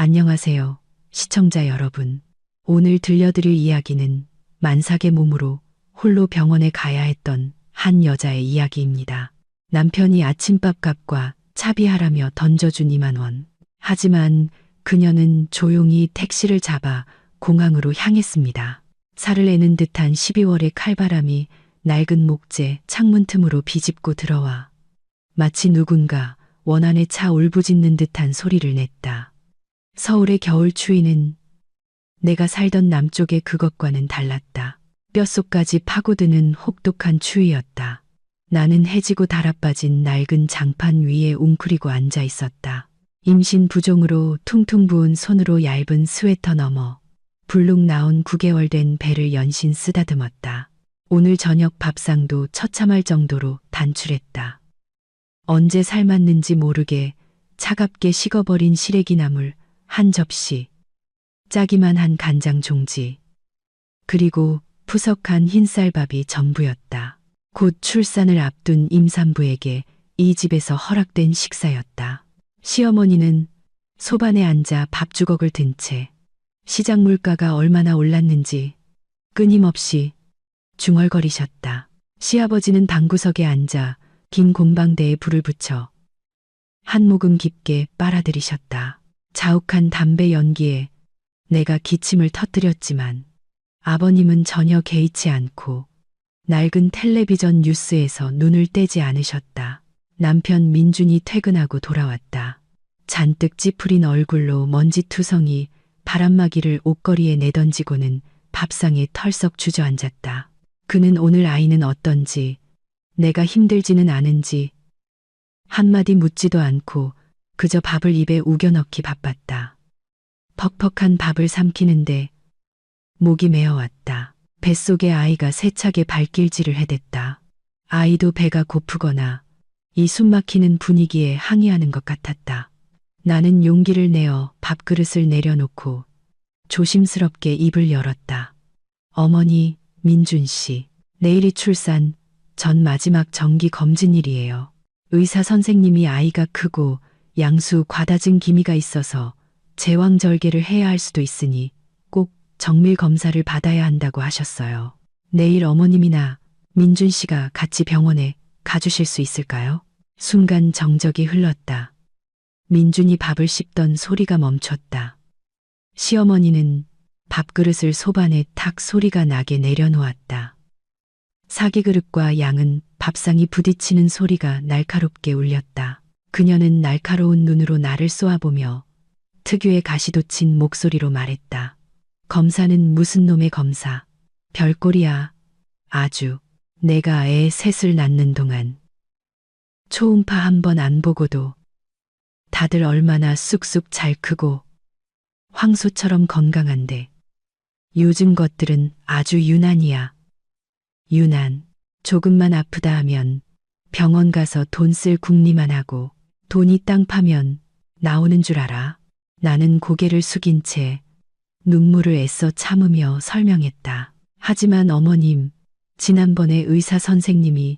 안녕하세요, 시청자 여러분. 오늘 들려드릴 이야기는 만삭의 몸으로 홀로 병원에 가야 했던 한 여자의 이야기입니다. 남편이 아침밥 값과 차비하라며 던져준 2만 원. 하지만 그녀는 조용히 택시를 잡아 공항으로 향했습니다. 살을 내는 듯한 12월의 칼바람이 낡은 목재 창문 틈으로 비집고 들어와 마치 누군가 원안에 차 울부짖는 듯한 소리를 냈다. 서울의 겨울 추위는 내가 살던 남쪽의 그것과는 달랐다. 뼛속까지 파고드는 혹독한 추위였다. 나는 해지고 달아빠진 낡은 장판 위에 웅크리고 앉아 있었다. 임신 부종으로 퉁퉁 부은 손으로 얇은 스웨터 너머 불룩 나온 9개월 된 배를 연신 쓰다듬었다. 오늘 저녁 밥상도 처참할 정도로 단출했다. 언제 삶았는지 모르게 차갑게 식어버린 시래기 나물 한 접시, 짜기만 한 간장 종지, 그리고 푸석한 흰쌀밥이 전부였다. 곧 출산을 앞둔 임산부에게 이 집에서 허락된 식사였다. 시어머니는 소반에 앉아 밥주걱을 든 채 시장 물가가 얼마나 올랐는지 끊임없이 중얼거리셨다. 시아버지는 방구석에 앉아 긴 곰방대에 불을 붙여 한 모금 깊게 빨아들이셨다. 자욱한 담배 연기에 내가 기침을 터뜨렸지만 아버님은 전혀 개의치 않고 낡은 텔레비전 뉴스에서 눈을 떼지 않으셨다. 남편 민준이 퇴근하고 돌아왔다. 잔뜩 찌푸린 얼굴로 먼지투성이 바람막이를 옷걸이에 내던지고는 밥상에 털썩 주저앉았다. 그는 오늘 아이는 어떤지, 내가 힘들지는 않은지 한마디 묻지도 않고 그저 밥을 입에 우겨 넣기 바빴다. 퍽퍽한 밥을 삼키는데 목이 메어왔다. 뱃속의 아이가 세차게 발길질을 해댔다. 아이도 배가 고프거나 이 숨막히는 분위기에 항의하는 것 같았다. 나는 용기를 내어 밥그릇을 내려놓고 조심스럽게 입을 열었다. 어머니, 민준 씨, 내일이 출산 전 마지막 정기 검진일이에요. 의사 선생님이 아이가 크고 양수 과다증 기미가 있어서 제왕절개를 해야 할 수도 있으니 꼭 정밀 검사를 받아야 한다고 하셨어요. 내일 어머님이나 민준 씨가 같이 병원에 가주실 수 있을까요? 순간 정적이 흘렀다. 민준이 밥을 씹던 소리가 멈췄다. 시어머니는 밥그릇을 소반에 탁 소리가 나게 내려놓았다. 사기그릇과 양은 밥상이 부딪히는 소리가 날카롭게 울렸다. 그녀는 날카로운 눈으로 나를 쏘아보며 특유의 가시돋친 목소리로 말했다. 검사는 무슨 놈의 검사? 별꼴이야. 아주. 내가 애 셋을 낳는 동안 초음파 한 번 안 보고도 다들 얼마나 쑥쑥 잘 크고 황소처럼 건강한데 요즘 것들은 아주 유난이야. 유난. 조금만 아프다 하면 병원 가서 돈 쓸 궁리만 하고 돈이 땅 파면 나오는 줄 알아. 나는 고개를 숙인 채 눈물을 애써 참으며 설명했다. 하지만 어머님, 지난번에 의사 선생님이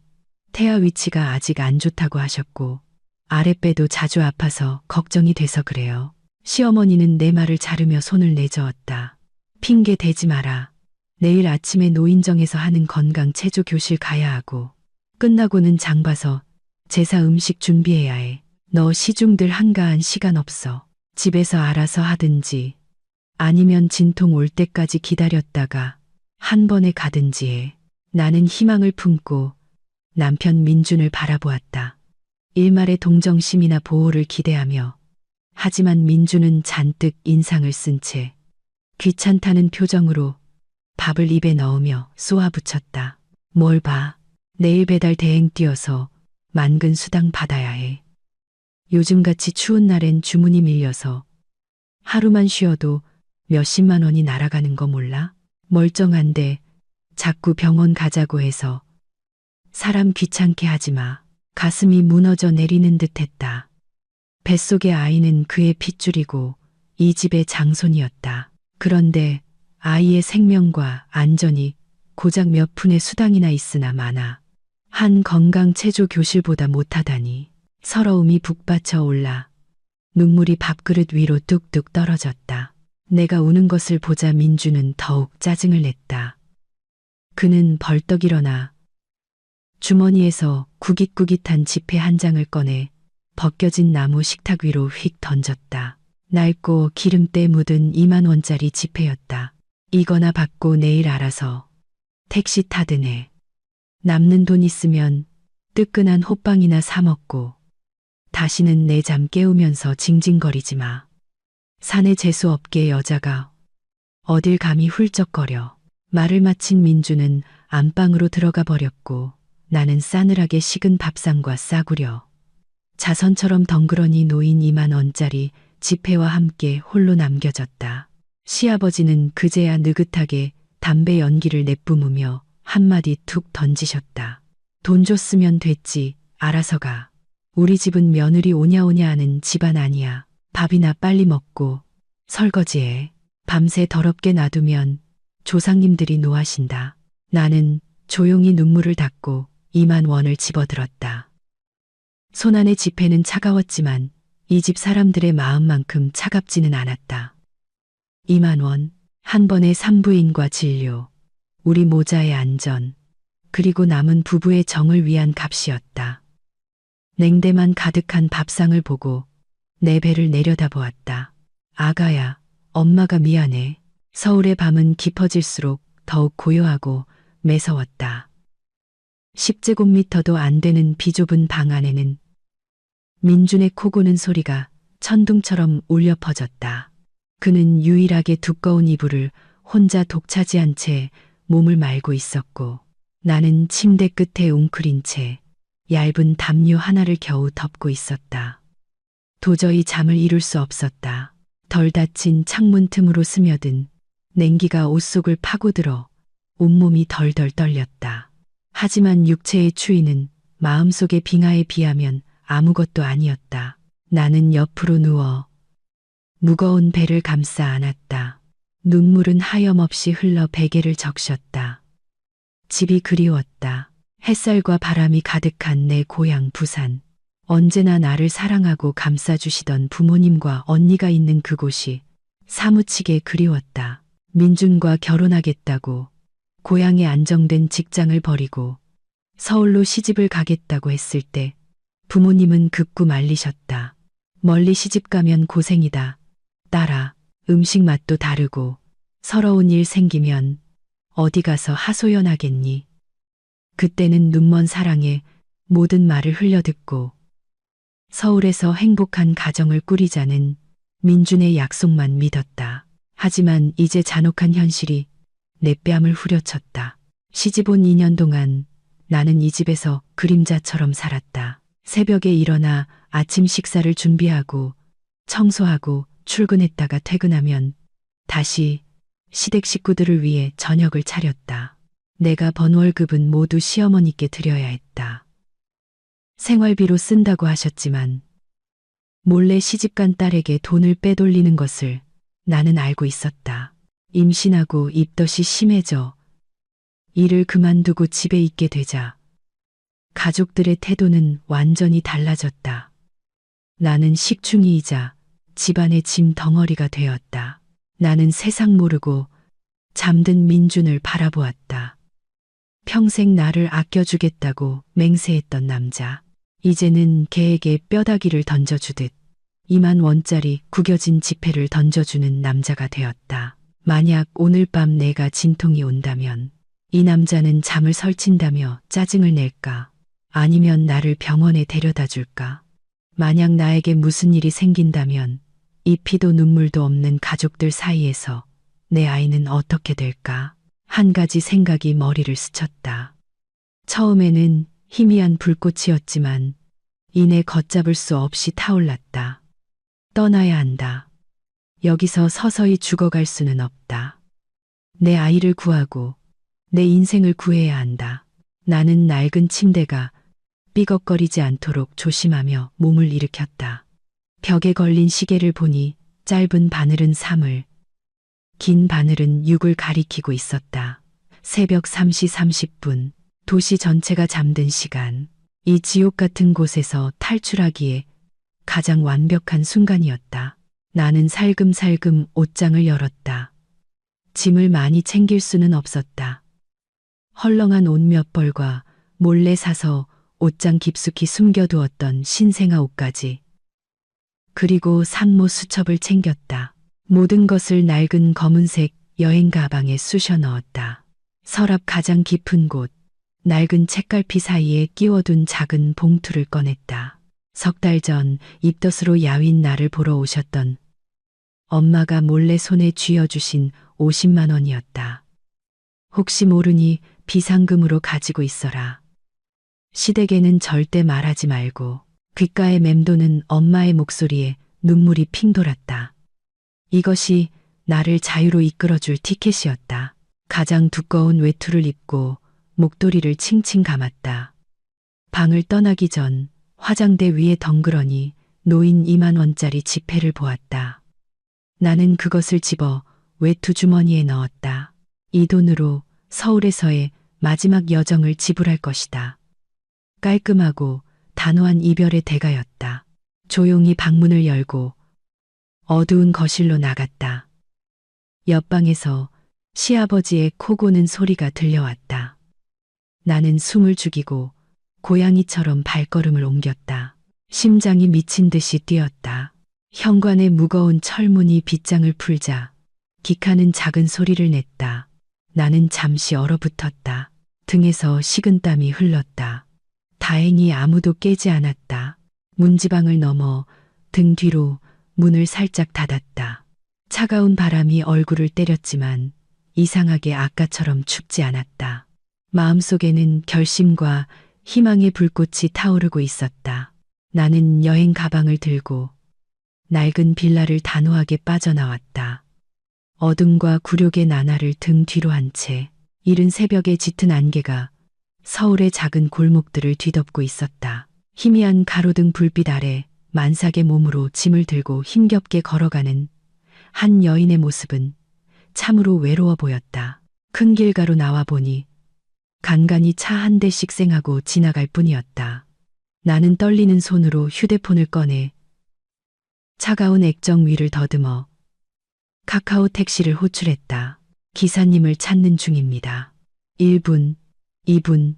태아 위치가 아직 안 좋다고 하셨고 아랫배도 자주 아파서 걱정이 돼서 그래요. 시어머니는 내 말을 자르며 손을 내저었다. 핑계 대지 마라. 내일 아침에 노인정에서 하는 건강 체조 교실 가야 하고 끝나고는 장 봐서 제사 음식 준비해야 해. 너 시중들 한가한 시간 없어. 집에서 알아서 하든지 아니면 진통 올 때까지 기다렸다가 한 번에 가든지 해. 나는 희망을 품고 남편 민준을 바라보았다. 일말의 동정심이나 보호를 기대하며 하지만 민준은 잔뜩 인상을 쓴 채 귀찮다는 표정으로 밥을 입에 넣으며 쏘아붙였다. 뭘 봐. 내일 배달 대행 뛰어서 만근 수당 받아야 해. 요즘같이 추운 날엔 주문이 밀려서 하루만 쉬어도 몇십만 원이 날아가는 거 몰라? 멀쩡한데 자꾸 병원 가자고 해서 사람 귀찮게 하지 마. 가슴이 무너져 내리는 듯 했다. 뱃속의 아이는 그의 핏줄이고 이 집의 장손이었다. 그런데 아이의 생명과 안전이 고작 몇 푼의 수당이나 있으나 마나 한 건강 체조 교실보다 못하다니 서러움이 북받쳐 올라 눈물이 밥그릇 위로 뚝뚝 떨어졌다. 내가 우는 것을 보자 민주는 더욱 짜증을 냈다. 그는 벌떡 일어나 주머니에서 구깃구깃한 지폐 한 장을 꺼내 벗겨진 나무 식탁 위로 휙 던졌다. 낡고 기름때 묻은 2만 원짜리 지폐였다. 이거나 받고 내일 알아서 택시 타드네. 남는 돈 있으면 뜨끈한 호빵이나 사 먹고 다시는 내 잠 깨우면서 징징거리지 마. 사내 재수없게 여자가 어딜 감히 훌쩍거려. 말을 마친 민주는 안방으로 들어가 버렸고 나는 싸늘하게 식은 밥상과 싸구려 자선처럼 덩그러니 놓인 2만 원짜리 지폐와 함께 홀로 남겨졌다. 시아버지는 그제야 느긋하게 담배 연기를 내뿜으며 한마디 툭 던지셨다. 돈 줬으면 됐지, 알아서 가. 우리 집은 며느리 오냐오냐 하는 집안 아니야. 밥이나 빨리 먹고 설거지해. 밤새 더럽게 놔두면 조상님들이 노하신다. 나는 조용히 눈물을 닦고 2만 원을 집어들었다. 손안의 지폐는 차가웠지만 이 집 사람들의 마음만큼 차갑지는 않았다. 2만 원, 한 번의 산부인과 진료, 우리 모자의 안전, 그리고 남은 부부의 정을 위한 값이었다. 냉대만 가득한 밥상을 보고 내 배를 내려다보았다. 아가야, 엄마가 미안해. 서울의 밤은 깊어질수록 더욱 고요하고 매서웠다. 10제곱미터도 안 되는 비좁은 방 안에는 민준의 코 고는 소리가 천둥처럼 울려 퍼졌다. 그는 유일하게 두꺼운 이불을 혼자 독차지한 채 몸을 말고 있었고 나는 침대 끝에 웅크린 채 얇은 담요 하나를 겨우 덮고 있었다. 도저히 잠을 이룰 수 없었다. 덜 닫힌 창문 틈으로 스며든 냉기가 옷 속을 파고들어 온몸이 덜덜 떨렸다. 하지만 육체의 추위는 마음속의 빙하에 비하면 아무것도 아니었다. 나는 옆으로 누워 무거운 배를 감싸 안았다. 눈물은 하염없이 흘러 베개를 적셨다. 집이 그리웠다. 햇살과 바람이 가득한 내 고향 부산. 언제나 나를 사랑하고 감싸주시던 부모님과 언니가 있는 그곳이 사무치게 그리웠다. 민준과 결혼하겠다고 고향에 안정된 직장을 버리고 서울로 시집을 가겠다고 했을 때 부모님은 급구 말리셨다. 멀리 시집 가면 고생이다. 딸아, 음식 맛도 다르고 서러운 일 생기면 어디 가서 하소연하겠니? 그때는 눈먼 사랑에 모든 말을 흘려듣고 서울에서 행복한 가정을 꾸리자는 민준의 약속만 믿었다. 하지만 이제 잔혹한 현실이 내 뺨을 후려쳤다. 시집 온 2년 동안 나는 이 집에서 그림자처럼 살았다. 새벽에 일어나 아침 식사를 준비하고 청소하고 출근했다가 퇴근하면 다시 시댁 식구들을 위해 저녁을 차렸다. 내가 번 월급은 모두 시어머니께 드려야 했다. 생활비로 쓴다고 하셨지만 몰래 시집간 딸에게 돈을 빼돌리는 것을 나는 알고 있었다. 임신하고 입덧이 심해져 일을 그만두고 집에 있게 되자 가족들의 태도는 완전히 달라졌다. 나는 식충이이자 집안의 짐 덩어리가 되었다. 나는 세상 모르고 잠든 민준을 바라보았다. 평생 나를 아껴주겠다고 맹세했던 남자. 이제는 개에게 뼈다귀를 던져주듯 2만 원짜리 구겨진 지폐를 던져주는 남자가 되었다. 만약 오늘 밤 내가 진통이 온다면 이 남자는 잠을 설친다며 짜증을 낼까? 아니면 나를 병원에 데려다 줄까? 만약 나에게 무슨 일이 생긴다면 이 피도 눈물도 없는 가족들 사이에서 내 아이는 어떻게 될까? 한 가지 생각이 머리를 스쳤다. 처음에는 희미한 불꽃이었지만 이내 걷잡을 수 없이 타올랐다. 떠나야 한다. 여기서 서서히 죽어갈 수는 없다. 내 아이를 구하고 내 인생을 구해야 한다. 나는 낡은 침대가 삐걱거리지 않도록 조심하며 몸을 일으켰다. 벽에 걸린 시계를 보니 짧은 바늘은 3을, 긴 바늘은 6을 가리키고 있었다. 새벽 3시 30분, 도시 전체가 잠든 시간. 이 지옥 같은 곳에서 탈출하기에 가장 완벽한 순간이었다. 나는 살금살금 옷장을 열었다. 짐을 많이 챙길 수는 없었다. 헐렁한 옷 몇 벌과 몰래 사서 옷장 깊숙이 숨겨두었던 신생아 옷까지. 그리고 산모 수첩을 챙겼다. 모든 것을 낡은 검은색 여행 가방에 쑤셔 넣었다. 서랍 가장 깊은 곳, 낡은 책갈피 사이에 끼워둔 작은 봉투를 꺼냈다. 석 달 전 입덧으로 야윈 나를 보러 오셨던 엄마가 몰래 손에 쥐어주신 50만 원이었다. 혹시 모르니 비상금으로 가지고 있어라. 시댁에는 절대 말하지 말고. 귓가에 맴도는 엄마의 목소리에 눈물이 핑 돌았다. 이것이 나를 자유로 이끌어줄 티켓이었다. 가장 두꺼운 외투를 입고 목도리를 칭칭 감았다. 방을 떠나기 전 화장대 위에 덩그러니 놓인 2만 원짜리 지폐를 보았다. 나는 그것을 집어 외투 주머니에 넣었다. 이 돈으로 서울에서의 마지막 여정을 지불할 것이다. 깔끔하고 단호한 이별의 대가였다. 조용히 방문을 열고 어두운 거실로 나갔다. 옆방에서 시아버지의 코 고는 소리가 들려왔다. 나는 숨을 죽이고 고양이처럼 발걸음을 옮겼다. 심장이 미친 듯이 뛰었다. 현관의 무거운 철문이 빗장을 풀자 기카는 작은 소리를 냈다. 나는 잠시 얼어붙었다. 등에서 식은땀이 흘렀다. 다행히 아무도 깨지 않았다. 문지방을 넘어 등 뒤로 문을 살짝 닫았다. 차가운 바람이 얼굴을 때렸지만 이상하게 아까처럼 춥지 않았다. 마음속에는 결심과 희망의 불꽃이 타오르고 있었다. 나는 여행 가방을 들고 낡은 빌라를 단호하게 빠져나왔다. 어둠과 굴욕의 나날을 등 뒤로 한 채 이른 새벽의 짙은 안개가 서울의 작은 골목들을 뒤덮고 있었다. 희미한 가로등 불빛 아래 만삭의 몸으로 짐을 들고 힘겹게 걸어가는 한 여인의 모습은 참으로 외로워 보였다. 큰 길가로 나와 보니 간간히 차 한 대씩 쌩하고 지나갈 뿐이었다. 나는 떨리는 손으로 휴대폰을 꺼내 차가운 액정 위를 더듬어 카카오 택시를 호출했다. 기사님을 찾는 중입니다. 1분, 2분,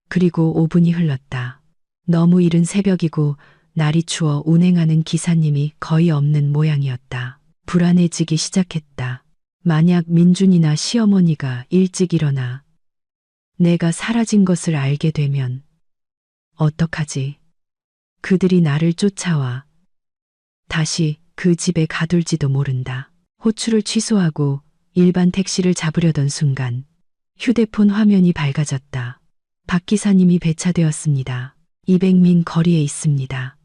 그리고 5분이 흘렀다. 너무 이른 새벽이고 날이 추워 운행하는 기사님이 거의 없는 모양이었다. 불안해지기 시작했다. 만약 민준이나 시어머니가 일찍 일어나 내가 사라진 것을 알게 되면 어떡하지? 그들이 나를 쫓아와 다시 그 집에 가둘지도 모른다. 호출을 취소하고 일반 택시를 잡으려던 순간 휴대폰 화면이 밝아졌다. 박 기사님이 배차되었습니다. 200민 거리에 있습니다.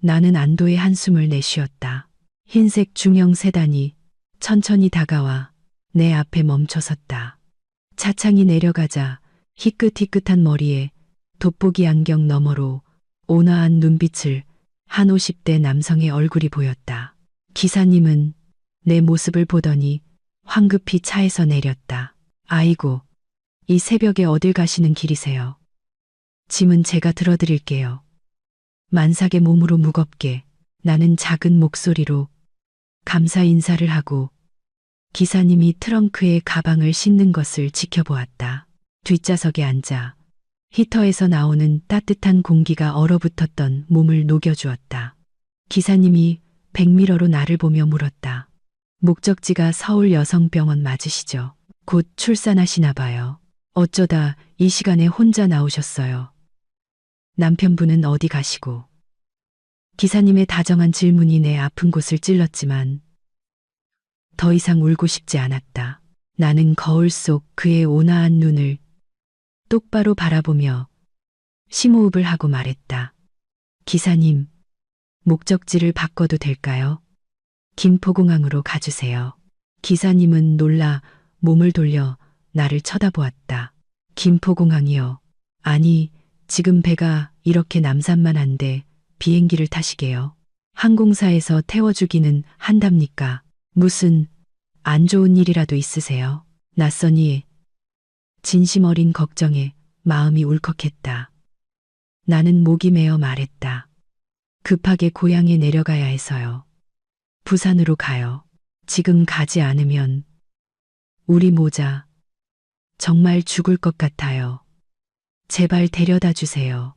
나는 안도의 한숨을 내쉬었다. 흰색 중형 세단이 천천히 다가와 내 앞에 멈춰섰다. 차창이 내려가자 희끗희끗한 머리에 돋보기 안경 너머로 온화한 눈빛을 한 50대 남성의 얼굴이 보였다. 기사님은 내 모습을 보더니 황급히 차에서 내렸다. 아이고, 이 새벽에 어딜 가시는 길이세요? 짐은 제가 들어드릴게요. 만삭의 몸으로 무겁게 나는 작은 목소리로 감사 인사를 하고 기사님이 트렁크에 가방을 싣는 것을 지켜보았다. 뒷좌석에 앉아 히터에서 나오는 따뜻한 공기가 얼어붙었던 몸을 녹여주었다. 기사님이 백미러로 나를 보며 물었다. 목적지가 서울 여성병원 맞으시죠? 곧 출산하시나 봐요. 어쩌다 이 시간에 혼자 나오셨어요. 남편분은 어디 가시고? 기사님의 다정한 질문이 내 아픈 곳을 찔렀지만 더 이상 울고 싶지 않았다. 나는 거울 속 그의 온화한 눈을 똑바로 바라보며 심호흡을 하고 말했다. 기사님, 목적지를 바꿔도 될까요? 김포공항으로 가주세요. 기사님은 놀라 몸을 돌려 나를 쳐다보았다. 김포공항이요? 아니, 지금 배가 이렇게 남산만한데 비행기를 타시게요? 항공사에서 태워주기는 한답니까? 무슨 안 좋은 일이라도 있으세요? 낯선이 진심 어린 걱정에 마음이 울컥했다. 나는 목이 메어 말했다. 급하게 고향에 내려가야 해서요. 부산으로 가요. 지금 가지 않으면 우리 모자 정말 죽을 것 같아요. 제발 데려다 주세요.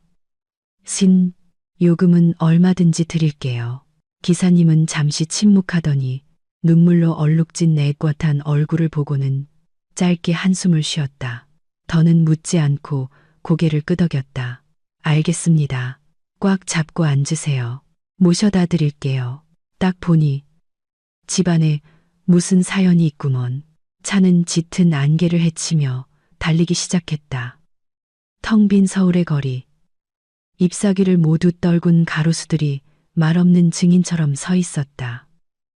요금은 얼마든지 드릴게요. 기사님은 잠시 침묵하더니 눈물로 얼룩진 내꽉탄 얼굴을 보고는 짧게 한숨을 쉬었다. 더는 묻지 않고 고개를 끄덕였다. 알겠습니다. 꽉 잡고 앉으세요. 모셔다 드릴게요. 딱 보니 집안에 무슨 사연이 있구먼. 차는 짙은 안개를 헤치며 달리기 시작했다. 텅 빈 서울의 거리. 잎사귀를 모두 떨군 가로수들이 말없는 증인처럼 서 있었다.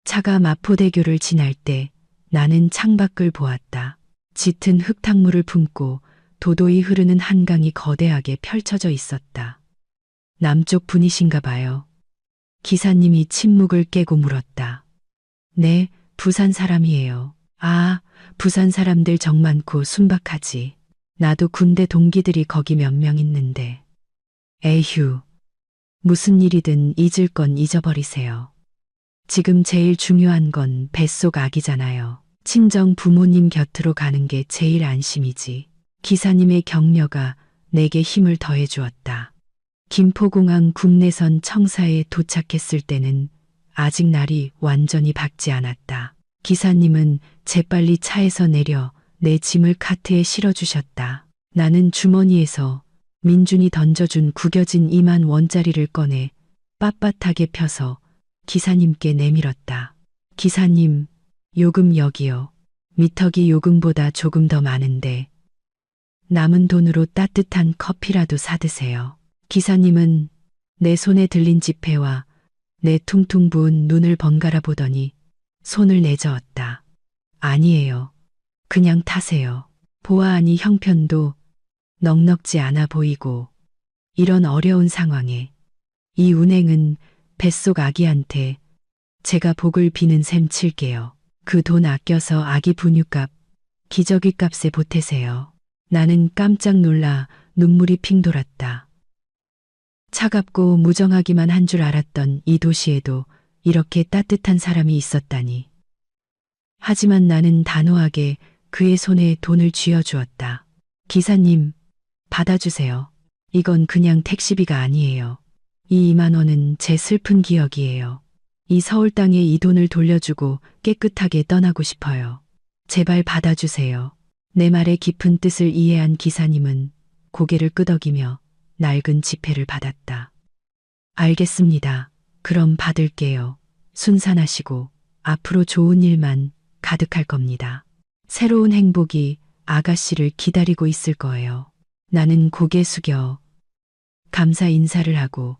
차가 마포대교를 지날 때 나는 창밖을 보았다. 짙은 흙탕물을 품고 도도히 흐르는 한강이 거대하게 펼쳐져 있었다. 남쪽 분이신가 봐요. 기사님이 침묵을 깨고 물었다. 네, 부산 사람이에요. 아, 부산 사람들 정 많고 순박하지. 나도 군대 동기들이 거기 몇 명 있는데. 에휴, 무슨 일이든 잊을 건 잊어버리세요. 지금 제일 중요한 건 뱃속 아기잖아요. 친정 부모님 곁으로 가는 게 제일 안심이지. 기사님의 격려가 내게 힘을 더해 주었다. 김포공항 국내선 청사에 도착했을 때는 아직 날이 완전히 밝지 않았다. 기사님은 재빨리 차에서 내려 내 짐을 카트에 실어주셨다. 나는 주머니에서 민준이 던져준 구겨진 2만 원짜리를 꺼내 빳빳하게 펴서 기사님께 내밀었다. 기사님, 요금 여기요. 미터기 요금보다 조금 더 많은데 남은 돈으로 따뜻한 커피라도 사드세요. 기사님은 내 손에 들린 지폐와 내 퉁퉁 부은 눈을 번갈아 보더니 손을 내저었다. 아니에요. 그냥 타세요. 보아하니 형편도 넉넉지 않아 보이고 이런 어려운 상황에 이 운행은 뱃속 아기한테 제가 복을 비는 셈 칠게요. 그 돈 아껴서 아기 분유값, 기저귀 값에 보태세요. 나는 깜짝 놀라 눈물이 핑 돌았다. 차갑고 무정하기만 한 줄 알았던 이 도시에도 이렇게 따뜻한 사람이 있었다니. 하지만 나는 단호하게 그의 손에 돈을 쥐어주었다. 기사님, 받아주세요. 이건 그냥 택시비가 아니에요. 이 2만 원은 제 슬픈 기억이에요. 이 서울 땅에 이 돈을 돌려주고 깨끗하게 떠나고 싶어요. 제발 받아주세요. 내 말의 깊은 뜻을 이해한 기사님은 고개를 끄덕이며 낡은 지폐를 받았다. 알겠습니다. 그럼 받을게요. 순산하시고 앞으로 좋은 일만 가득할 겁니다. 새로운 행복이 아가씨를 기다리고 있을 거예요. 나는 고개 숙여 감사 인사를 하고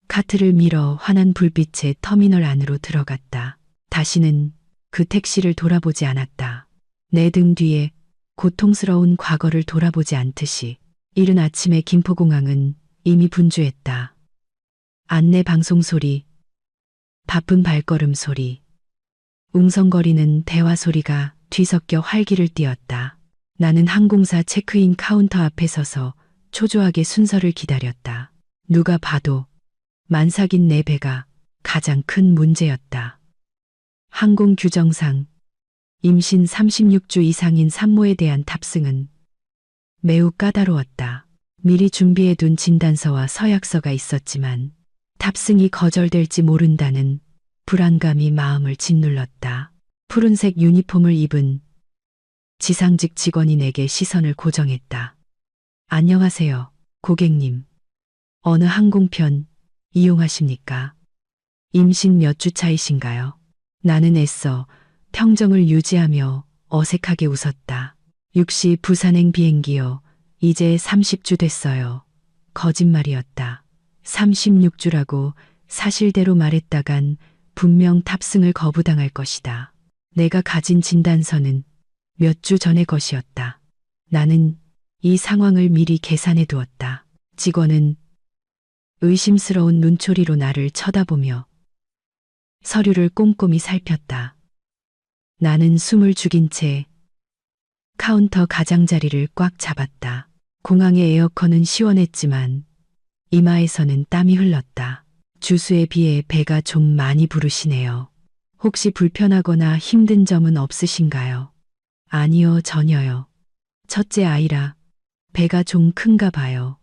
카트를 밀어 환한 불빛의 터미널 안으로 들어갔다. 다시는 그 택시를 돌아보지 않았다. 내 등 뒤에 고통스러운 과거를 돌아보지 않듯이. 이른 아침에 김포공항은 이미 분주했다. 안내 방송 소리, 바쁜 발걸음 소리, 웅성거리는 대화 소리가 뒤섞여 활기를 띠었다. 나는 항공사 체크인 카운터 앞에 서서 초조하게 순서를 기다렸다. 누가 봐도 만삭인 내 배가 가장 큰 문제였다. 항공 규정상 임신 36주 이상인 산모에 대한 탑승은 매우 까다로웠다. 미리 준비해둔 진단서와 서약서가 있었지만 탑승이 거절될지 모른다는 불안감이 마음을 짓눌렀다. 푸른색 유니폼을 입은 지상직 직원이 내게 시선을 고정했다. 안녕하세요, 고객님. 어느 항공편 이용하십니까? 임신 몇 주 차이신가요? 나는 애써 평정을 유지하며 어색하게 웃었다. 6시 부산행 비행기요. 이제 30주 됐어요. 거짓말이었다. 36주라고 사실대로 말했다간 분명 탑승을 거부당할 것이다. 내가 가진 진단서는 몇 주 전의 것이었다. 나는 이 상황을 미리 계산해 두었다. 직원은 의심스러운 눈초리로 나를 쳐다보며 서류를 꼼꼼히 살폈다. 나는 숨을 죽인 채 카운터 가장자리를 꽉 잡았다. 공항의 에어컨은 시원했지만 이마에서는 땀이 흘렀다. 주수에 비해 배가 좀 많이 부르시네요. 혹시 불편하거나 힘든 점은 없으신가요? 아니요, 전혀요. 첫째 아이라 배가 좀 큰가 봐요.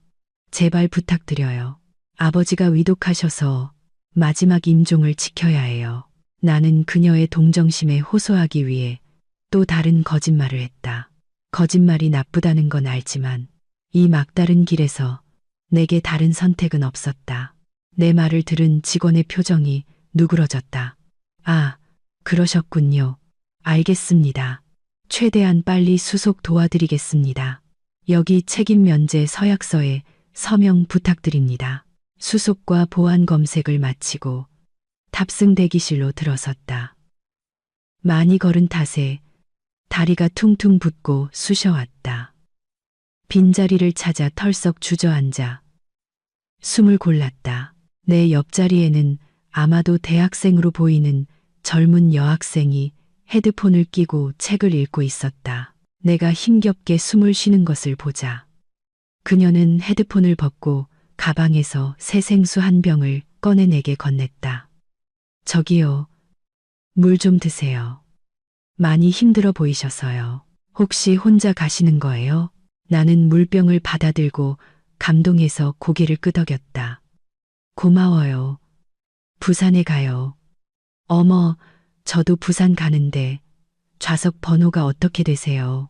제발 부탁드려요. 아버지가 위독하셔서 마지막 임종을 지켜야 해요. 나는 그녀의 동정심에 호소하기 위해 또 다른 거짓말을 했다. 거짓말이 나쁘다는 건 알지만 이 막다른 길에서 내게 다른 선택은 없었다. 내 말을 들은 직원의 표정이 누그러졌다. 아, 그러셨군요. 알겠습니다. 최대한 빨리 수속 도와드리겠습니다. 여기 책임 면제 서약서에 서명 부탁드립니다. 수속과 보안 검색을 마치고 탑승 대기실로 들어섰다. 많이 걸은 탓에 다리가 퉁퉁 붓고 쑤셔왔다. 빈자리를 찾아 털썩 주저앉아 숨을 골랐다. 내 옆자리에는 아마도 대학생으로 보이는 젊은 여학생이 헤드폰을 끼고 책을 읽고 있었다. 내가 힘겹게 숨을 쉬는 것을 보자 그녀는 헤드폰을 벗고 가방에서 새 생수 한 병을 꺼내 내게 건넸다. 저기요, 물 좀 드세요. 많이 힘들어 보이셔서요. 혹시 혼자 가시는 거예요? 나는 물병을 받아들고 감동해서 고개를 끄덕였다. 고마워요. 부산에 가요. 어머, 저도 부산 가는데 좌석 번호가 어떻게 되세요?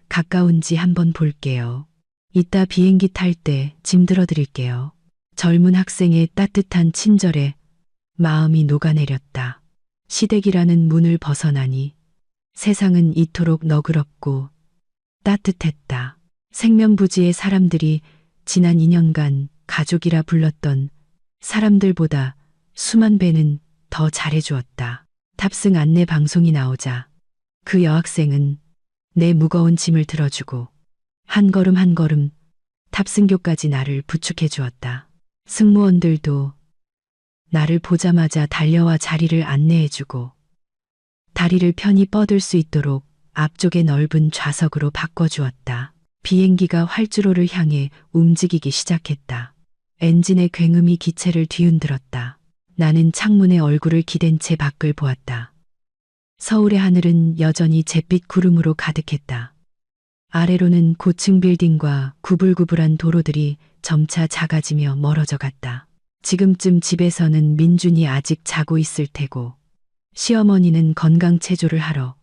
가까운지 한번 볼게요. 이따 비행기 탈 때 짐 들어드릴게요. 젊은 학생의 따뜻한 친절에 마음이 녹아내렸다. 시댁이라는 문을 벗어나니 세상은 이토록 너그럽고 따뜻했다. 생면부지의 사람들이 지난 2년간 가족이라 불렀던 사람들보다 수만 배는 더 잘해주었다. 탑승 안내 방송이 나오자 그 여학생은 내 무거운 짐을 들어주고 한 걸음 한 걸음 탑승교까지 나를 부축해 주었다. 승무원들도 나를 보자마자 달려와 자리를 안내해주고 다리를 편히 뻗을 수 있도록 앞쪽의 넓은 좌석으로 바꿔주었다. 비행기가 활주로를 향해 움직이기 시작했다. 엔진의 굉음이 기체를 뒤흔들었다. 나는 창문에 얼굴을 기댄 채 밖을 보았다. 서울의 하늘은 여전히 잿빛 구름으로 가득했다. 아래로는 고층 빌딩과 구불구불한 도로들이 점차 작아지며 멀어져 갔다. 지금쯤 집에서는 민준이 아직 자고 있을 테고 시어머니는 건강체조를 하러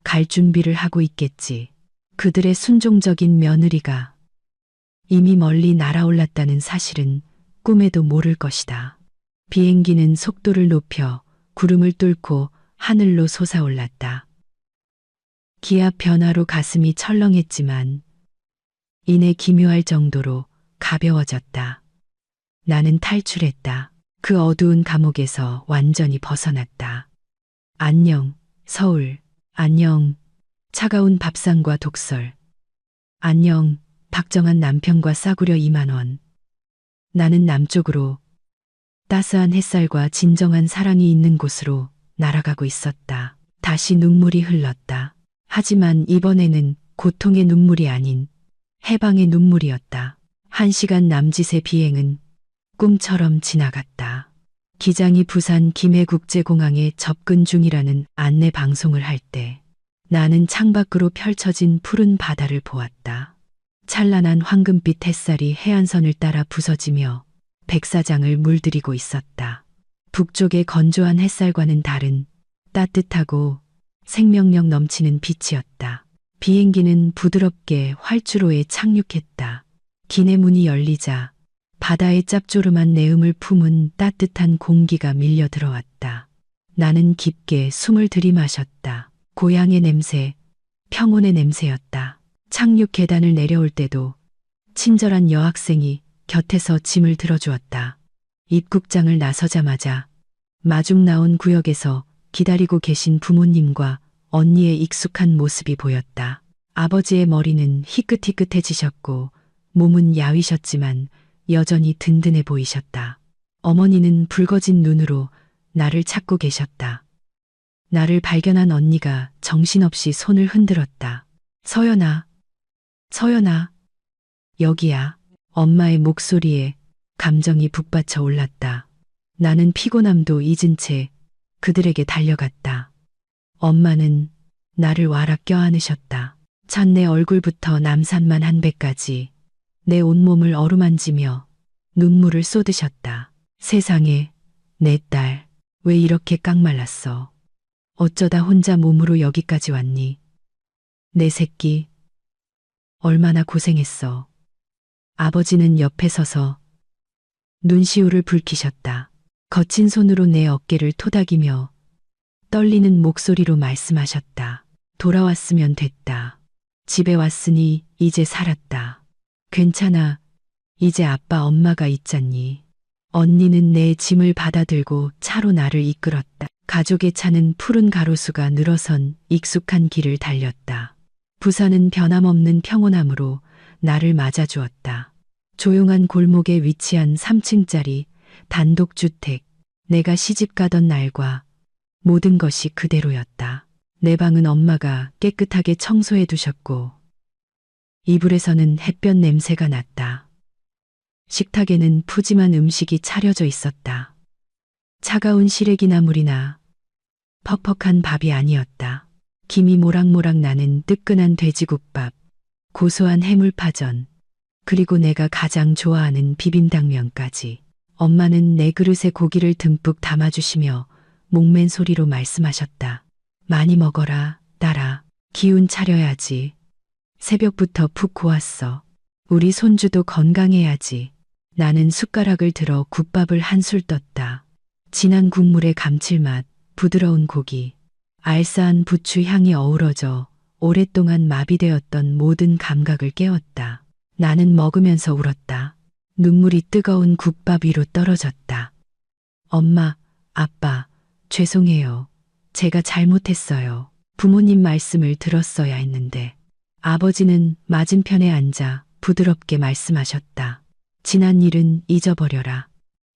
갈 준비를 하고 있겠지. 그들의 순종적인 며느리가 이미 멀리 날아올랐다는 사실은 꿈에도 모를 것이다. 비행기는 속도를 높여 구름을 뚫고 하늘로 솟아올랐다. 기압 변화로 가슴이 철렁했지만 이내 기묘할 정도로 가벼워졌다. 나는 탈출했다. 그 어두운 감옥에서 완전히 벗어났다. 안녕, 서울. 안녕, 차가운 밥상과 독설. 안녕, 박정한 남편과 싸구려 2만 원. 나는 남쪽으로 따스한 햇살과 진정한 사랑이 있는 곳으로 날아가고 있었다. 다시 눈물이 흘렀다. 하지만 이번에는 고통의 눈물이 아닌 해방의 눈물이었다. 1시간 남짓의 비행은 꿈처럼 지나갔다. 기장이 부산 김해국제공항에 접근 중이라는 안내 방송을 할 때 나는 창밖으로 펼쳐진 푸른 바다를 보았다. 찬란한 황금빛 햇살이 해안선을 따라 부서지며 백사장을 물들이고 있었다. 북쪽의 건조한 햇살과는 다른 따뜻하고 생명력 넘치는 빛이었다. 비행기는 부드럽게 활주로에 착륙했다. 기내 문이 열리자 바다의 짭조름한 내음을 품은 따뜻한 공기가 밀려 들어왔다. 나는 깊게 숨을 들이마셨다. 고향의 냄새, 평온의 냄새였다. 착륙 계단을 내려올 때도 친절한 여학생이 곁에서 짐을 들어주었다. 입국장을 나서자마자 마중 나온 구역에서 기다리고 계신 부모님과 언니의 익숙한 모습이 보였다. 아버지의 머리는 희끗희끗해지셨고 몸은 야위셨지만 여전히 든든해 보이셨다. 어머니는 붉어진 눈으로 나를 찾고 계셨다. 나를 발견한 언니가 정신없이 손을 흔들었다. 서연아, 서연아, 여기야. 엄마의 목소리에 감정이 북받쳐 올랐다. 나는 피곤함도 잊은 채 그들에게 달려갔다. 엄마는 나를 와락 껴안으셨다. 첫내 얼굴부터 남산만 한 배까지 내 온몸을 어루만지며 눈물을 쏟으셨다. 세상에, 내 딸, 왜 이렇게 깡말랐어? 어쩌다 혼자 몸으로 여기까지 왔니? 내 새끼, 얼마나 고생했어. 아버지는 옆에 서서 눈시울을 붉히셨다. 거친 손으로 내 어깨를 토닥이며 떨리는 목소리로 말씀하셨다. 돌아왔으면 됐다. 집에 왔으니 이제 살았다. 괜찮아. 이제 아빠 엄마가 있잖니. 언니는 내 짐을 받아들고 차로 나를 이끌었다. 가족의 차는 푸른 가로수가 늘어선 익숙한 길을 달렸다. 부산은 변함없는 평온함으로 나를 맞아주었다. 조용한 골목에 위치한 3층짜리 단독주택. 내가 시집 가던 날과 모든 것이 그대로였다. 내 방은 엄마가 깨끗하게 청소해 두셨고 이불에서는 햇볕 냄새가 났다. 식탁에는 푸짐한 음식이 차려져 있었다. 차가운 시래기나물이나 퍽퍽한 밥이 아니었다. 김이 모락모락 나는 뜨끈한 돼지국밥, 고소한 해물파전, 그리고 내가 가장 좋아하는 비빔당면까지. 엄마는 내 그릇에 고기를 듬뿍 담아주시며 목맨 소리로 말씀하셨다. 많이 먹어라, 딸아. 기운 차려야지. 새벽부터 푹 고왔어. 우리 손주도 건강해야지. 나는 숟가락을 들어 국밥을 한술 떴다. 진한 국물의 감칠맛, 부드러운 고기, 알싸한 부추 향이 어우러져 오랫동안 마비되었던 모든 감각을 깨웠다. 나는 먹으면서 울었다. 눈물이 뜨거운 국밥 위로 떨어졌다. 엄마, 아빠, 죄송해요. 제가 잘못했어요. 부모님 말씀을 들었어야 했는데. 아버지는 맞은편에 앉아 부드럽게 말씀하셨다. 지난 일은 잊어버려라.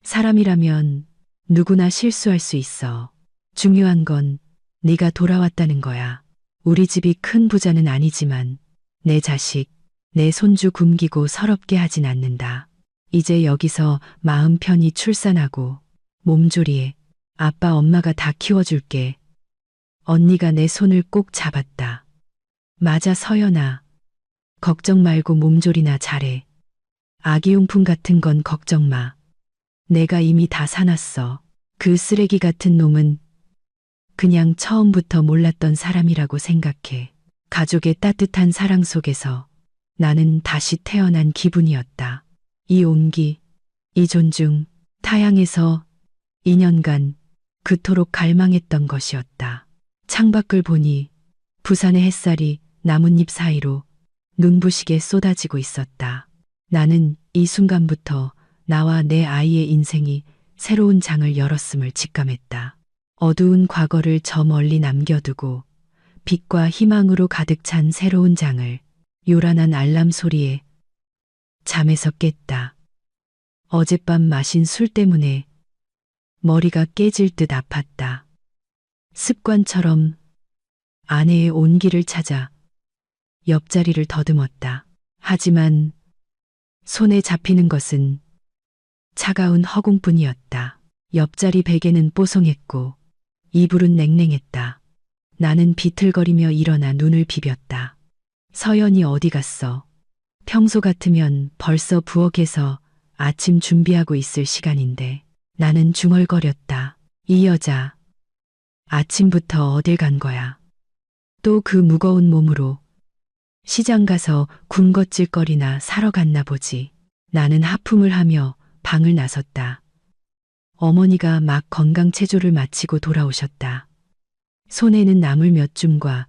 사람이라면 누구나 실수할 수 있어. 중요한 건 네가 돌아왔다는 거야. 우리 집이 큰 부자는 아니지만 내 자식, 내 손주 굶기고 서럽게 하진 않는다. 이제 여기서 마음 편히 출산하고 몸조리해. 아빠 엄마가 다 키워줄게. 언니가 내 손을 꼭 잡았다. 맞아, 서연아. 걱정 말고 몸조리나 잘해. 아기용품 같은 건 걱정 마. 내가 이미 다 사놨어. 그 쓰레기 같은 놈은 그냥 처음부터 몰랐던 사람이라고 생각해. 가족의 따뜻한 사랑 속에서 나는 다시 태어난 기분이었다. 이 온기, 이 존중, 타향에서 2년간 그토록 갈망했던 것이었다. 창밖을 보니 부산의 햇살이 나뭇잎 사이로 눈부시게 쏟아지고 있었다. 나는 이 순간부터 나와 내 아이의 인생이 새로운 장을 열었음을 직감했다. 어두운 과거를 저 멀리 남겨두고 빛과 희망으로 가득 찬 새로운 장을 요란한 알람 소리에 잠에서 깼다. 어젯밤 마신 술 때문에 머리가 깨질 듯 아팠다. 습관처럼 아내의 온기를 찾아 옆자리를 더듬었다. 하지만 손에 잡히는 것은 차가운 허공뿐이었다. 옆자리 베개는 뽀송했고 이불은 냉랭했다. 나는 비틀거리며 일어나 눈을 비볐다. 서연이 어디 갔어? 평소 같으면 벌써 부엌에서 아침 준비하고 있을 시간인데 나는 중얼거렸다. 이 여자 아침부터 어딜 간 거야? 또 그 무거운 몸으로 시장 가서 군것질거리나 사러 갔나 보지. 나는 하품을 하며 방을 나섰다. 어머니가 막 건강체조를 마치고 돌아오셨다. 손에는 나물 몇 줌과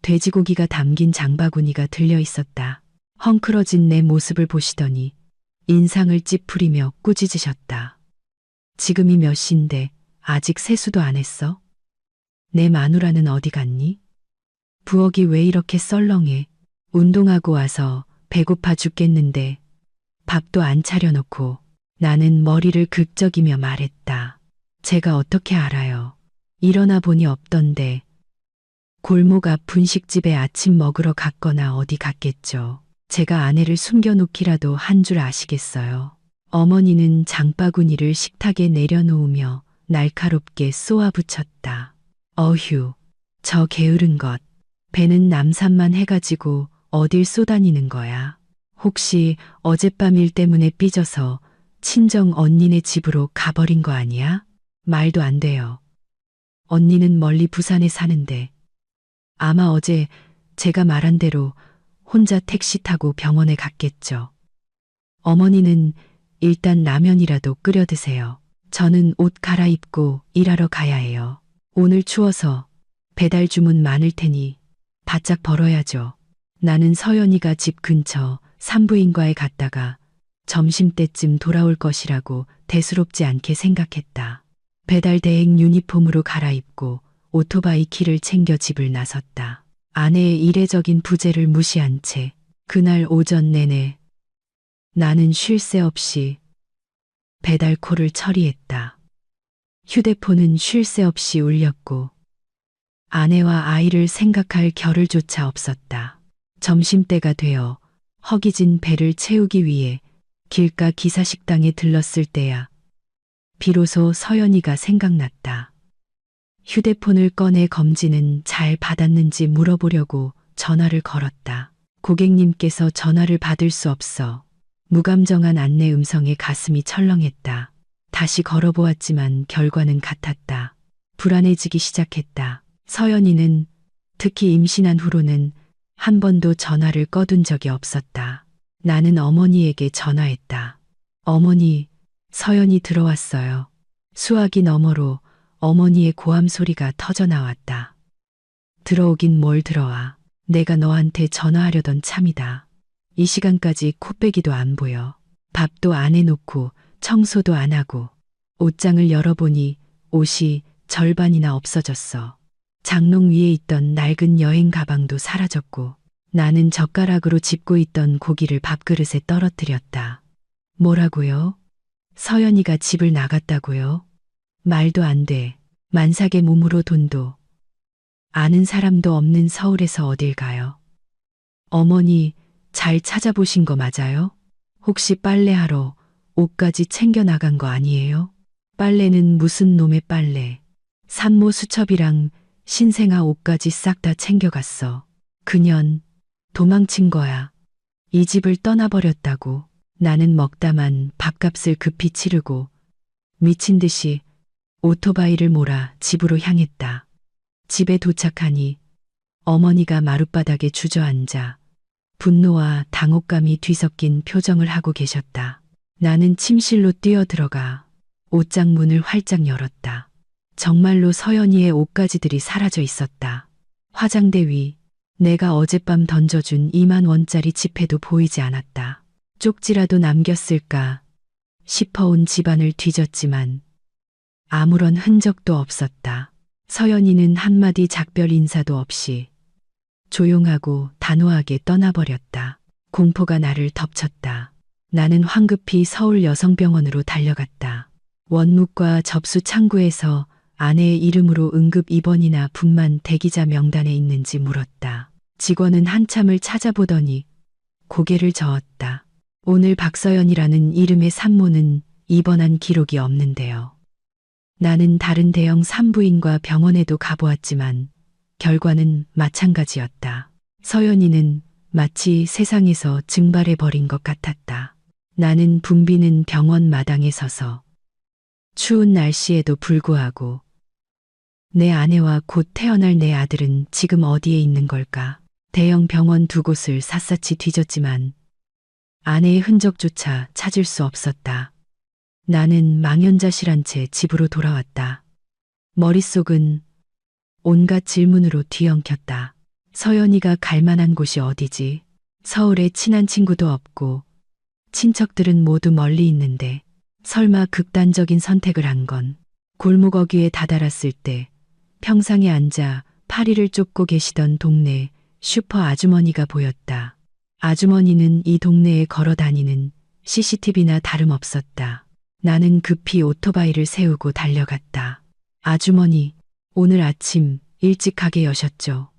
돼지고기가 담긴 장바구니가 들려 있었다. 헝클어진 내 모습을 보시더니 인상을 찌푸리며 꾸짖으셨다. 지금이 몇 시인데 아직 세수도 안 했어? 내 마누라는 어디 갔니? 부엌이 왜 이렇게 썰렁해? 운동하고 와서 배고파 죽겠는데 밥도 안 차려놓고. 나는 머리를 긁적이며 말했다. 제가 어떻게 알아요? 일어나 보니 없던데. 골목 앞 분식집에 아침 먹으러 갔거나 어디 갔겠죠. 제가 아내를 숨겨놓기라도 한 줄 아시겠어요? 어머니는 장바구니를 식탁에 내려놓으며 날카롭게 쏘아붙였다. 어휴, 저 게으른 것. 배는 남산만 해가지고 어딜 쏘다니는 거야. 혹시 어젯밤 일 때문에 삐져서 친정 언니네 집으로 가버린 거 아니야? 말도 안 돼요. 언니는 멀리 부산에 사는데 아마 어제 제가 말한 대로 혼자 택시 타고 병원에 갔겠죠. 어머니는 일단 라면이라도 끓여 드세요. 저는 옷 갈아입고 일하러 가야 해요. 오늘 추워서 배달 주문 많을 테니 바짝 벌어야죠. 나는 서연이가 집 근처 산부인과에 갔다가 점심때쯤 돌아올 것이라고 대수롭지 않게 생각했다. 배달 대행 유니폼으로 갈아입고 오토바이 키를 챙겨 집을 나섰다. 아내의 이례적인 부재를 무시한 채 그날 오전 내내 나는 쉴 새 없이 배달콜을 처리했다. 휴대폰은 쉴 새 없이 울렸고 아내와 아이를 생각할 겨를조차 없었다. 점심때가 되어 허기진 배를 채우기 위해 길가 기사식당에 들렀을 때야 비로소 서연이가 생각났다. 휴대폰을 꺼내 검진은 잘 받았는지 물어보려고 전화를 걸었다. 고객님께서 전화를 받을 수 없어 무감정한 안내 음성에 가슴이 철렁했다. 다시 걸어보았지만 결과는 같았다. 불안해지기 시작했다. 서연이는 특히 임신한 후로는 한 번도 전화를 꺼둔 적이 없었다. 나는 어머니에게 전화했다. 어머니, 서연이 들어왔어요. 수화기 너머로 어머니의 고함 소리가 터져 나왔다. 들어오긴 뭘 들어와. 내가 너한테 전화하려던 참이다. 이 시간까지 코빼기도 안 보여. 밥도 안 해놓고 청소도 안 하고 옷장을 열어보니 옷이 절반이나 없어졌어. 장롱 위에 있던 낡은 여행 가방도 사라졌고 나는 젓가락으로 짚고 있던 고기를 밥그릇에 떨어뜨렸다. 뭐라고요? 서연이가 집을 나갔다고요? 말도 안 돼. 만삭의 몸으로 돈도 아는 사람도 없는 서울에서 어딜 가요? 어머니 잘 찾아보신 거 맞아요? 혹시 빨래하러 옷까지 챙겨 나간 거 아니에요? 빨래는 무슨 놈의 빨래. 산모 수첩이랑 신생아 옷까지 싹 다 챙겨갔어. 그년 도망친 거야. 이 집을 떠나버렸다고. 나는 먹다만 밥값을 급히 치르고 미친 듯이 오토바이를 몰아 집으로 향했다. 집에 도착하니 어머니가 마룻바닥에 주저앉아 분노와 당혹감이 뒤섞인 표정을 하고 계셨다. 나는 침실로 뛰어들어가 옷장 문을 활짝 열었다. 정말로 서연이의 옷가지들이 사라져 있었다. 화장대 위 내가 어젯밤 던져준 2만 원짜리 지폐도 보이지 않았다. 쪽지라도 남겼을까 싶어 온 집안을 뒤졌지만 아무런 흔적도 없었다. 서연이는 한마디 작별 인사도 없이 조용하고 단호하게 떠나버렸다. 공포가 나를 덮쳤다. 나는 황급히 서울 여성병원으로 달려갔다. 원무과 접수 창구에서 아내의 이름으로 응급 입원이나 분만 대기자 명단에 있는지 물었다. 직원은 한참을 찾아보더니 고개를 저었다. 오늘 박서연이라는 이름의 산모는 입원한 기록이 없는데요. 나는 다른 대형 산부인과 병원에도 가보았지만 결과는 마찬가지였다. 서연이는 마치 세상에서 증발해버린 것 같았다. 나는 붐비는 병원 마당에 서서 추운 날씨에도 불구하고 내 아내와 곧 태어날 내 아들은 지금 어디에 있는 걸까? 대형 병원 두 곳을 샅샅이 뒤졌지만 아내의 흔적조차 찾을 수 없었다. 나는 망연자실한 채 집으로 돌아왔다. 머릿속은 온갖 질문으로 뒤엉켰다. 서연이가 갈 만한 곳이 어디지? 서울에 친한 친구도 없고 친척들은 모두 멀리 있는데 설마 극단적인 선택을 한 건 골목 어귀에 다다랐을 때 평상에 앉아 파리를 쫓고 계시던 동네 슈퍼 아주머니가 보였다. 아주머니는 이 동네에 걸어 다니는 CCTV나 다름없었다. 나는 급히 오토바이를 세우고 달려갔다. 아주머니, 오늘 아침 일찍 가게 여셨죠?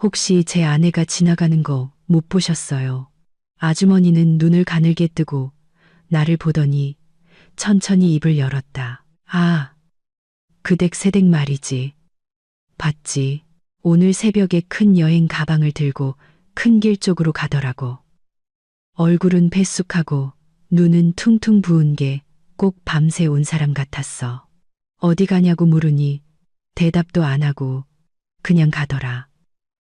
혹시 제 아내가 지나가는 거 못 보셨어요? 아주머니는 눈을 가늘게 뜨고 나를 보더니 천천히 입을 열었다. 아, 그댁 새댁 말이지. 봤지. 오늘 새벽에 큰 여행 가방을 들고 큰 길 쪽으로 가더라고. 얼굴은 뱃쑥하고 눈은 퉁퉁 부은 게 꼭 밤새 온 사람 같았어. 어디 가냐고 물으니 대답도 안 하고 그냥 가더라.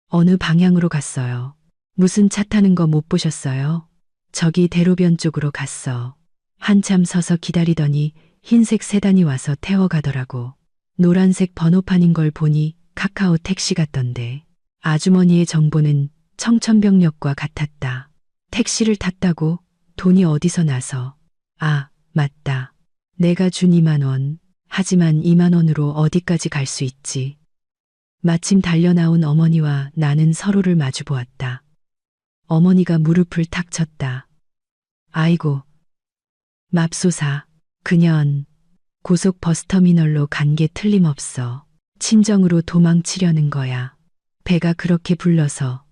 어느 방향으로 갔어요? 무슨 차 타는 거 못 보셨어요? 저기 대로변 쪽으로 갔어. 한참 서서 기다리더니 흰색 세단이 와서 태워가더라고. 노란색 번호판인 걸 보니 카카오 택시 같던데. 아주머니의 정보는 청천벽력과 같았다. 택시를 탔다고? 돈이 어디서 나서? 아, 맞다. 내가 준 2만 원. 하지만 2만 원으로 어디까지 갈 수 있지? 마침 달려나온 어머니와 나는 서로를 마주 보았다. 어머니가 무릎을 탁 쳤다. 아이고, 맙소사, 그년 고속 버스터미널로 간 게 틀림없어. 친정으로 도망치려는 거야. 배가 그렇게 불러서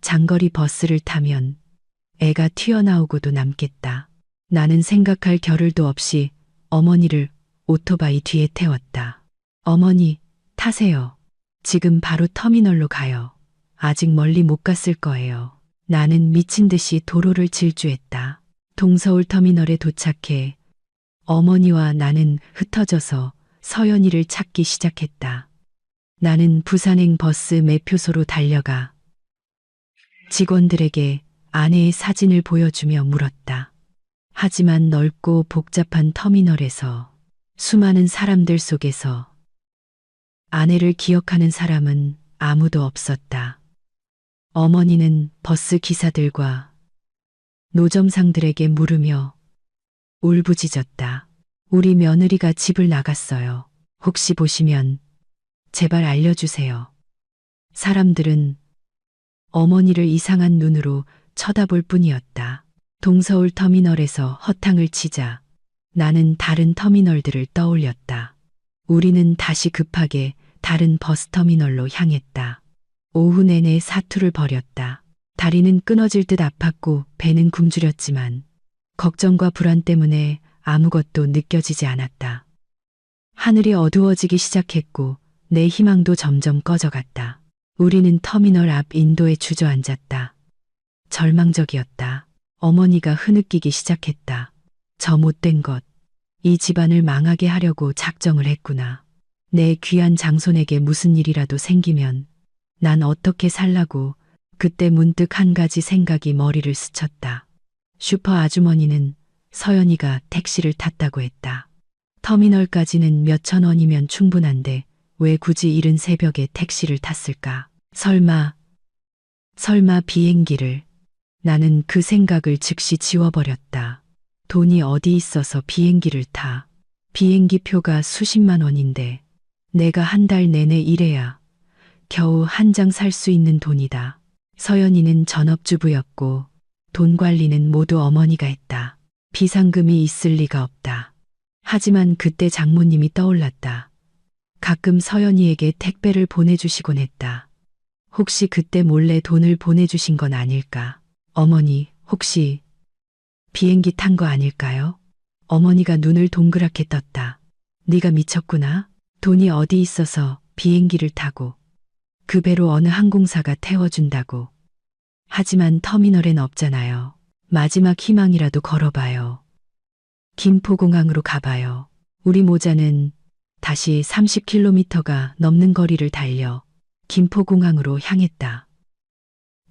장거리 버스를 타면 애가 튀어나오고도 남겠다. 나는 생각할 겨를도 없이 어머니를 오토바이 뒤에 태웠다. 어머니, 타세요. 지금 바로 터미널로 가요. 아직 멀리 못 갔을 거예요. 나는 미친 듯이 도로를 질주했다. 동서울 터미널에 도착해 어머니와 나는 흩어져서 서연이를 찾기 시작했다. 나는 부산행 버스 매표소로 달려가 직원들에게 아내의 사진을 보여주며 물었다. 하지만 넓고 복잡한 터미널에서 수많은 사람들 속에서 아내를 기억하는 사람은 아무도 없었다. 어머니는 버스 기사들과 노점상들에게 물으며 울부짖었다. 우리 며느리가 집을 나갔어요. 혹시 보시면 제발 알려주세요. 사람들은 어머니를 이상한 눈으로 쳐다볼 뿐이었다. 동서울 터미널에서 허탕을 치자 나는 다른 터미널들을 떠올렸다. 우리는 다시 급하게 다른 버스터미널로 향했다. 오후 내내 사투를 벌였다. 다리는 끊어질 듯 아팠고 배는 굶주렸지만 걱정과 불안 때문에 아무것도 느껴지지 않았다. 하늘이 어두워지기 시작했고 내 희망도 점점 꺼져갔다. 우리는 터미널 앞 인도에 주저앉았다. 절망적이었다. 어머니가 흐느끼기 시작했다. 저 못된 것, 이 집안을 망하게 하려고 작정을 했구나. 내 귀한 장손에게 무슨 일이라도 생기면 난 어떻게 살라고. 그때 문득 한 가지 생각이 머리를 스쳤다. 슈퍼 아주머니는 서연이가 택시를 탔다고 했다. 터미널까지는 몇천 원이면 충분한데 왜 굳이 이른 새벽에 택시를 탔을까? 설마 비행기를. 나는 그 생각을 즉시 지워버렸다. 돈이 어디 있어서 비행기를 타. 비행기 표가 수십만 원인데 내가 한 달 내내 일해야 겨우 한 장 살 수 있는 돈이다. 서연이는 전업주부였고 돈 관리는 모두 어머니가 했다. 비상금이 있을 리가 없다. 하지만 그때 장모님이 떠올랐다. 가끔 서연이에게 택배를 보내주시곤 했다. 혹시 그때 몰래 돈을 보내주신 건 아닐까? 어머니, 혹시 비행기 탄 거 아닐까요? 어머니가 눈을 동그랗게 떴다. 네가 미쳤구나. 돈이 어디 있어서 비행기를 타고 그 배로 어느 항공사가 태워준다고. 하지만 터미널엔 없잖아요. 마지막 희망이라도 걸어봐요. 김포공항으로 가봐요. 우리 모자는 다시 30km가 넘는 거리를 달려 김포공항으로 향했다.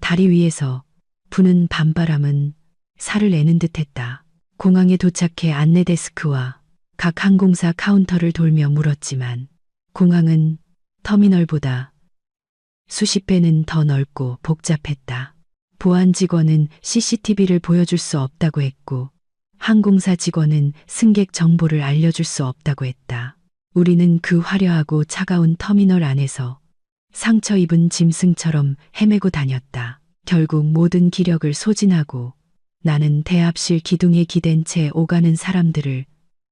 다리 위에서 부는 밤바람은 살을 내는 듯했다. 공항에 도착해 안내 데스크와 각 항공사 카운터를 돌며 물었지만 공항은 터미널보다 수십 배는 더 넓고 복잡했다. 보안 직원은 CCTV를 보여줄 수 없다고 했고 항공사 직원은 승객 정보를 알려줄 수 없다고 했다. 우리는 그 화려하고 차가운 터미널 안에서 상처 입은 짐승처럼 헤매고 다녔다. 결국 모든 기력을 소진하고 나는 대합실 기둥에 기댄 채 오가는 사람들을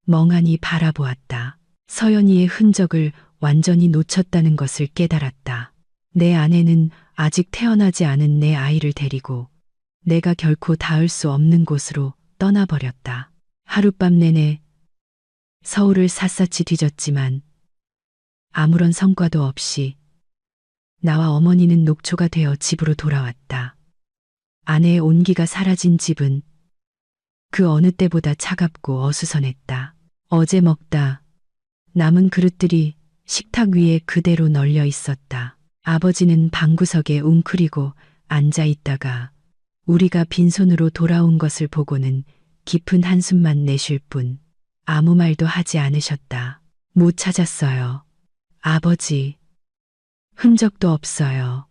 멍하니 바라보았다. 서연이의 흔적을 완전히 놓쳤다는 것을 깨달았다. 내 아내는 아직 태어나지 않은 내 아이를 데리고 내가 결코 닿을 수 없는 곳으로 떠나버렸다. 하룻밤 내내 서울을 샅샅이 뒤졌지만 아무런 성과도 없이 나와 어머니는 녹초가 되어 집으로 돌아왔다. 아내의 온기가 사라진 집은 그 어느 때보다 차갑고 어수선했다. 어제 먹다 남은 그릇들이 식탁 위에 그대로 널려 있었다. 아버지는 방구석에 웅크리고 앉아 있다가 우리가 빈손으로 돌아온 것을 보고는 깊은 한숨만 내쉴 뿐 아무 말도 하지 않으셨다. 못 찾았어요. 아버지. 흔적도 없어요.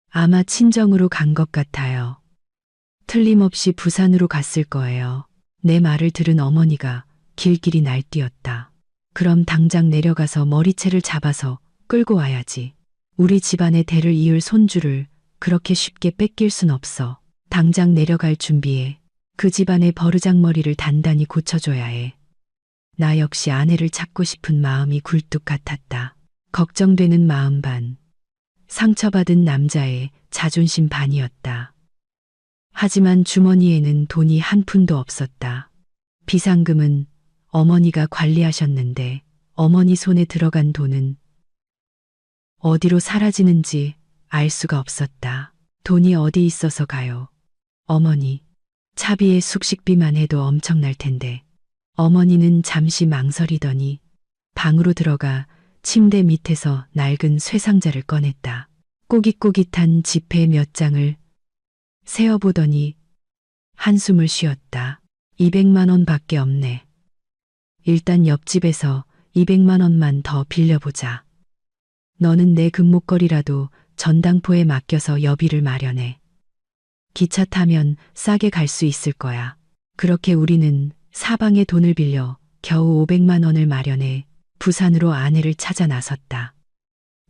아마 친정으로 간 것 같아요. 틀림없이 부산으로 갔을 거예요. 내 말을 들은 어머니가 길길이 날뛰었다. 그럼 당장 내려가서 머리채를 잡아서 끌고 와야지. 우리 집안의 대를 이을 손주를 그렇게 쉽게 뺏길 순 없어. 당장 내려갈 준비해. 그 집안의 버르장머리를 단단히 고쳐줘야 해. 나 역시 아내를 찾고 싶은 마음이 굴뚝 같았다. 걱정되는 마음 반, 상처받은 남자의 자존심 반이었다. 하지만 주머니에는 돈이 한 푼도 없었다. 비상금은 어머니가 관리하셨는데 어머니 손에 들어간 돈은 어디로 사라지는지 알 수가 없었다. 돈이 어디 있어서 가요. 어머니, 차비에 숙식비만 해도 엄청날 텐데. 어머니는 잠시 망설이더니 방으로 들어가 침대 밑에서 낡은 쇠상자를 꺼냈다. 꼬깃꼬깃한 지폐 몇 장을 세어보더니 한숨을 쉬었다. 200만 원밖에 없네. 일단 옆집에서 200만 원만 더 빌려보자. 너는 내 금목걸이라도 전당포에 맡겨서 여비를 마련해. 기차 타면 싸게 갈 수 있을 거야. 그렇게 우리는 사방에 돈을 빌려 겨우 500만 원을 마련해 부산으로 아내를 찾아 나섰다.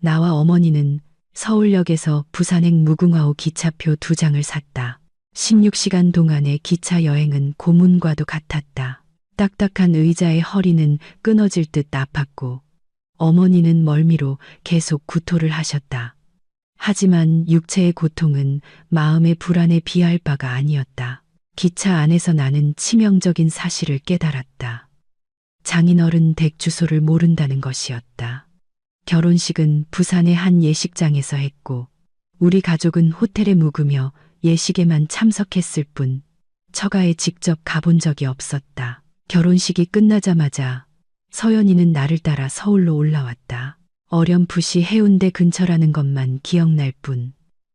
나와 어머니는 서울역에서 부산행 무궁화호 기차표 2장을 샀다. 16시간 동안의 기차 여행은 고문과도 같았다. 딱딱한 의자의 허리는 끊어질 듯 아팠고 어머니는 멀미로 계속 구토를 하셨다. 하지만 육체의 고통은 마음의 불안에 비할 바가 아니었다. 기차 안에서 나는 치명적인 사실을 깨달았다. 장인어른 댁 주소를 모른다는 것이었다. 결혼식은 부산의 한 예식장에서 했고 우리 가족은 호텔에 묵으며 예식에만 참석했을 뿐 처가에 직접 가본 적이 없었다. 결혼식이 끝나자마자 서연이는 나를 따라 서울로 올라왔다. 어렴풋이 해운대 근처라는 것만 기억날 뿐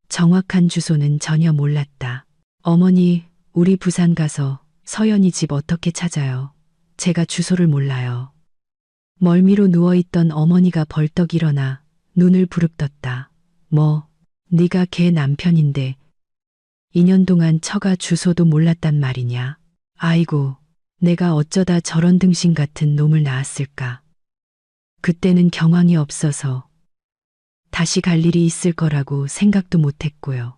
정확한 주소는 전혀 몰랐다. 어머니, 우리 부산 가서 서연이 집 어떻게 찾아요? 제가 주소를 몰라요. 멀미로 누워있던 어머니가 벌떡 일어나 눈을 부릅떴다. 뭐, 네가 걔 남편인데 2년 동안 처가 주소도 몰랐단 말이냐? 아이고, 내가 어쩌다 저런 등신 같은 놈을 낳았을까? 그때는 경황이 없어서 다시 갈 일이 있을 거라고 생각도 못했고요.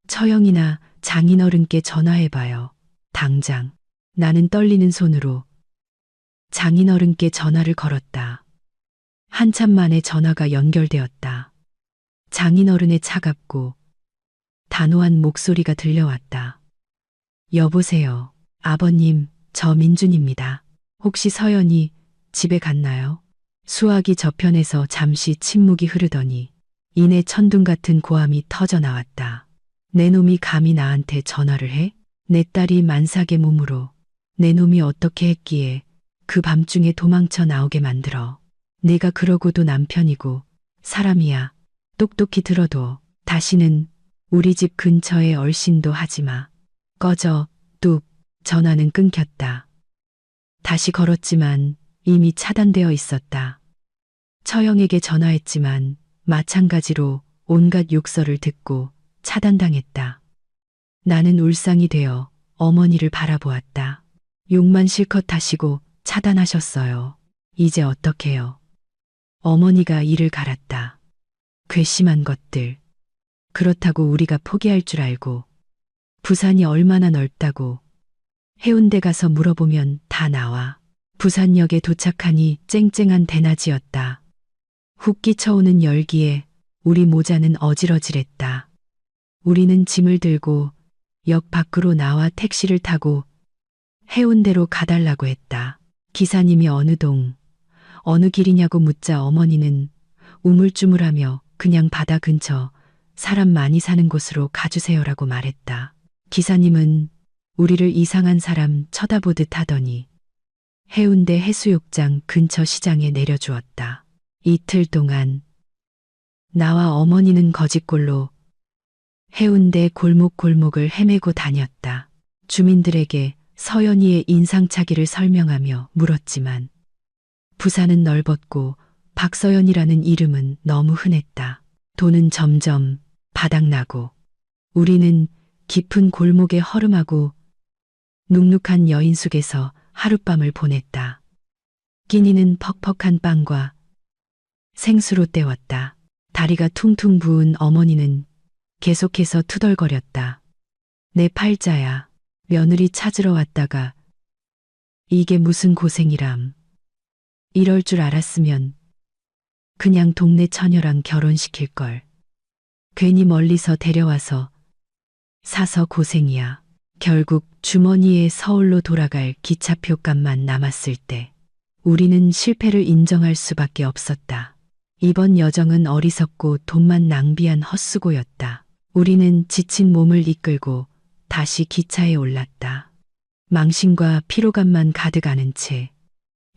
처형이나 장인어른께 전화해봐요. 당장. 나는 떨리는 손으로 장인어른께 전화를 걸었다. 한참 만에 전화가 연결되었다. 장인어른의 차갑고 단호한 목소리가 들려왔다. 여보세요. 아버님, 저 민준입니다. 혹시 서연이 집에 갔나요? 수화기 저편에서 잠시 침묵이 흐르더니 이내 천둥 같은 고함이 터져 나왔다. 내 놈이 감히 나한테 전화를 해? 내 딸이 만삭의 몸으로 내 놈이 어떻게 했기에 그 밤중에 도망쳐 나오게 만들어. 내가 그러고도 남편이고 사람이야. 똑똑히 들어도 다시는 우리 집 근처에 얼씬도 하지 마. 꺼져. 뚝. 전화는 끊겼다. 다시 걸었지만 이미 차단되어 있었다. 처형에게 전화했지만 마찬가지로 온갖 욕설을 듣고 차단당했다. 나는 울상이 되어 어머니를 바라보았다. 욕만 실컷 하시고 차단하셨어요. 이제 어떡해요? 어머니가 이를 갈았다. 괘씸한 것들. 그렇다고 우리가 포기할 줄 알고 부산이 얼마나 넓다고 해운대 가서 물어보면 다 나와. 부산역에 도착하니 쨍쨍한 대낮이었다. 훅 끼쳐오는 열기에 우리 모자는 어질어질했다. 우리는 짐을 들고 역 밖으로 나와 택시를 타고 해운대로 가달라고 했다. 기사님이 어느 동, 어느 길이냐고 묻자 어머니는 우물쭈물하며 그냥 바다 근처 사람 많이 사는 곳으로 가주세요라고 말했다. 기사님은 우리를 이상한 사람 쳐다보듯 하더니 해운대 해수욕장 근처 시장에 내려주었다. 이틀 동안 나와 어머니는 거짓골로 해운대 골목골목을 헤매고 다녔다. 주민들에게 서연이의 인상착의를 설명하며 물었지만 부산은 넓었고 박서연이라는 이름은 너무 흔했다. 돈은 점점 바닥나고 우리는 깊은 골목에 허름하고 눅눅한 여인숙에서 하룻밤을 보냈다. 끼니는 퍽퍽한 빵과 생수로 때웠다. 다리가 퉁퉁 부은 어머니는 계속해서 투덜거렸다. 내 팔자야. 며느리 찾으러 왔다가 이게 무슨 고생이람. 이럴 줄 알았으면 그냥 동네 처녀랑 결혼시킬걸. 괜히 멀리서 데려와서 사서 고생이야. 결국 주머니에 서울로 돌아갈 기차표 값만 남았을 때 우리는 실패를 인정할 수밖에 없었다. 이번 여정은 어리석고 돈만 낭비한 헛수고였다. 우리는 지친 몸을 이끌고 다시 기차에 올랐다. 망신과 피로감만 가득 안은 채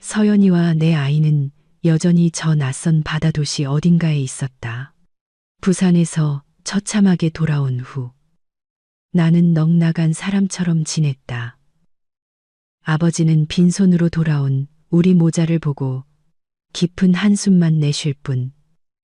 서연이와 내 아이는 여전히 저 낯선 바다 도시 어딘가에 있었다. 부산에서 처참하게 돌아온 후 나는 넋나간 사람처럼 지냈다. 아버지는 빈손으로 돌아온 우리 모자를 보고 깊은 한숨만 내쉴 뿐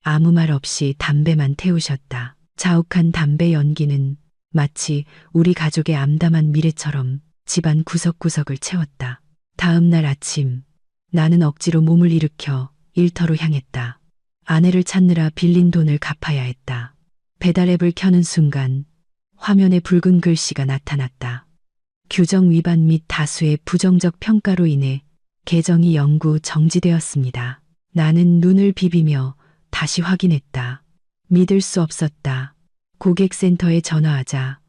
아무 말 없이 담배만 태우셨다. 자욱한 담배 연기는 마치 우리 가족의 암담한 미래처럼 집안 구석구석을 채웠다. 다음 날 아침 나는 억지로 몸을 일으켜 일터로 향했다. 아내를 찾느라 빌린 돈을 갚아야 했다. 배달 앱을 켜는 순간 화면에 붉은 글씨가 나타났다. 규정 위반 및 다수의 부정적 평가로 인해 계정이 영구 정지되었습니다. 나는 눈을 비비며 다시 확인했다. 믿을 수 없었다. 고객센터에 전화하자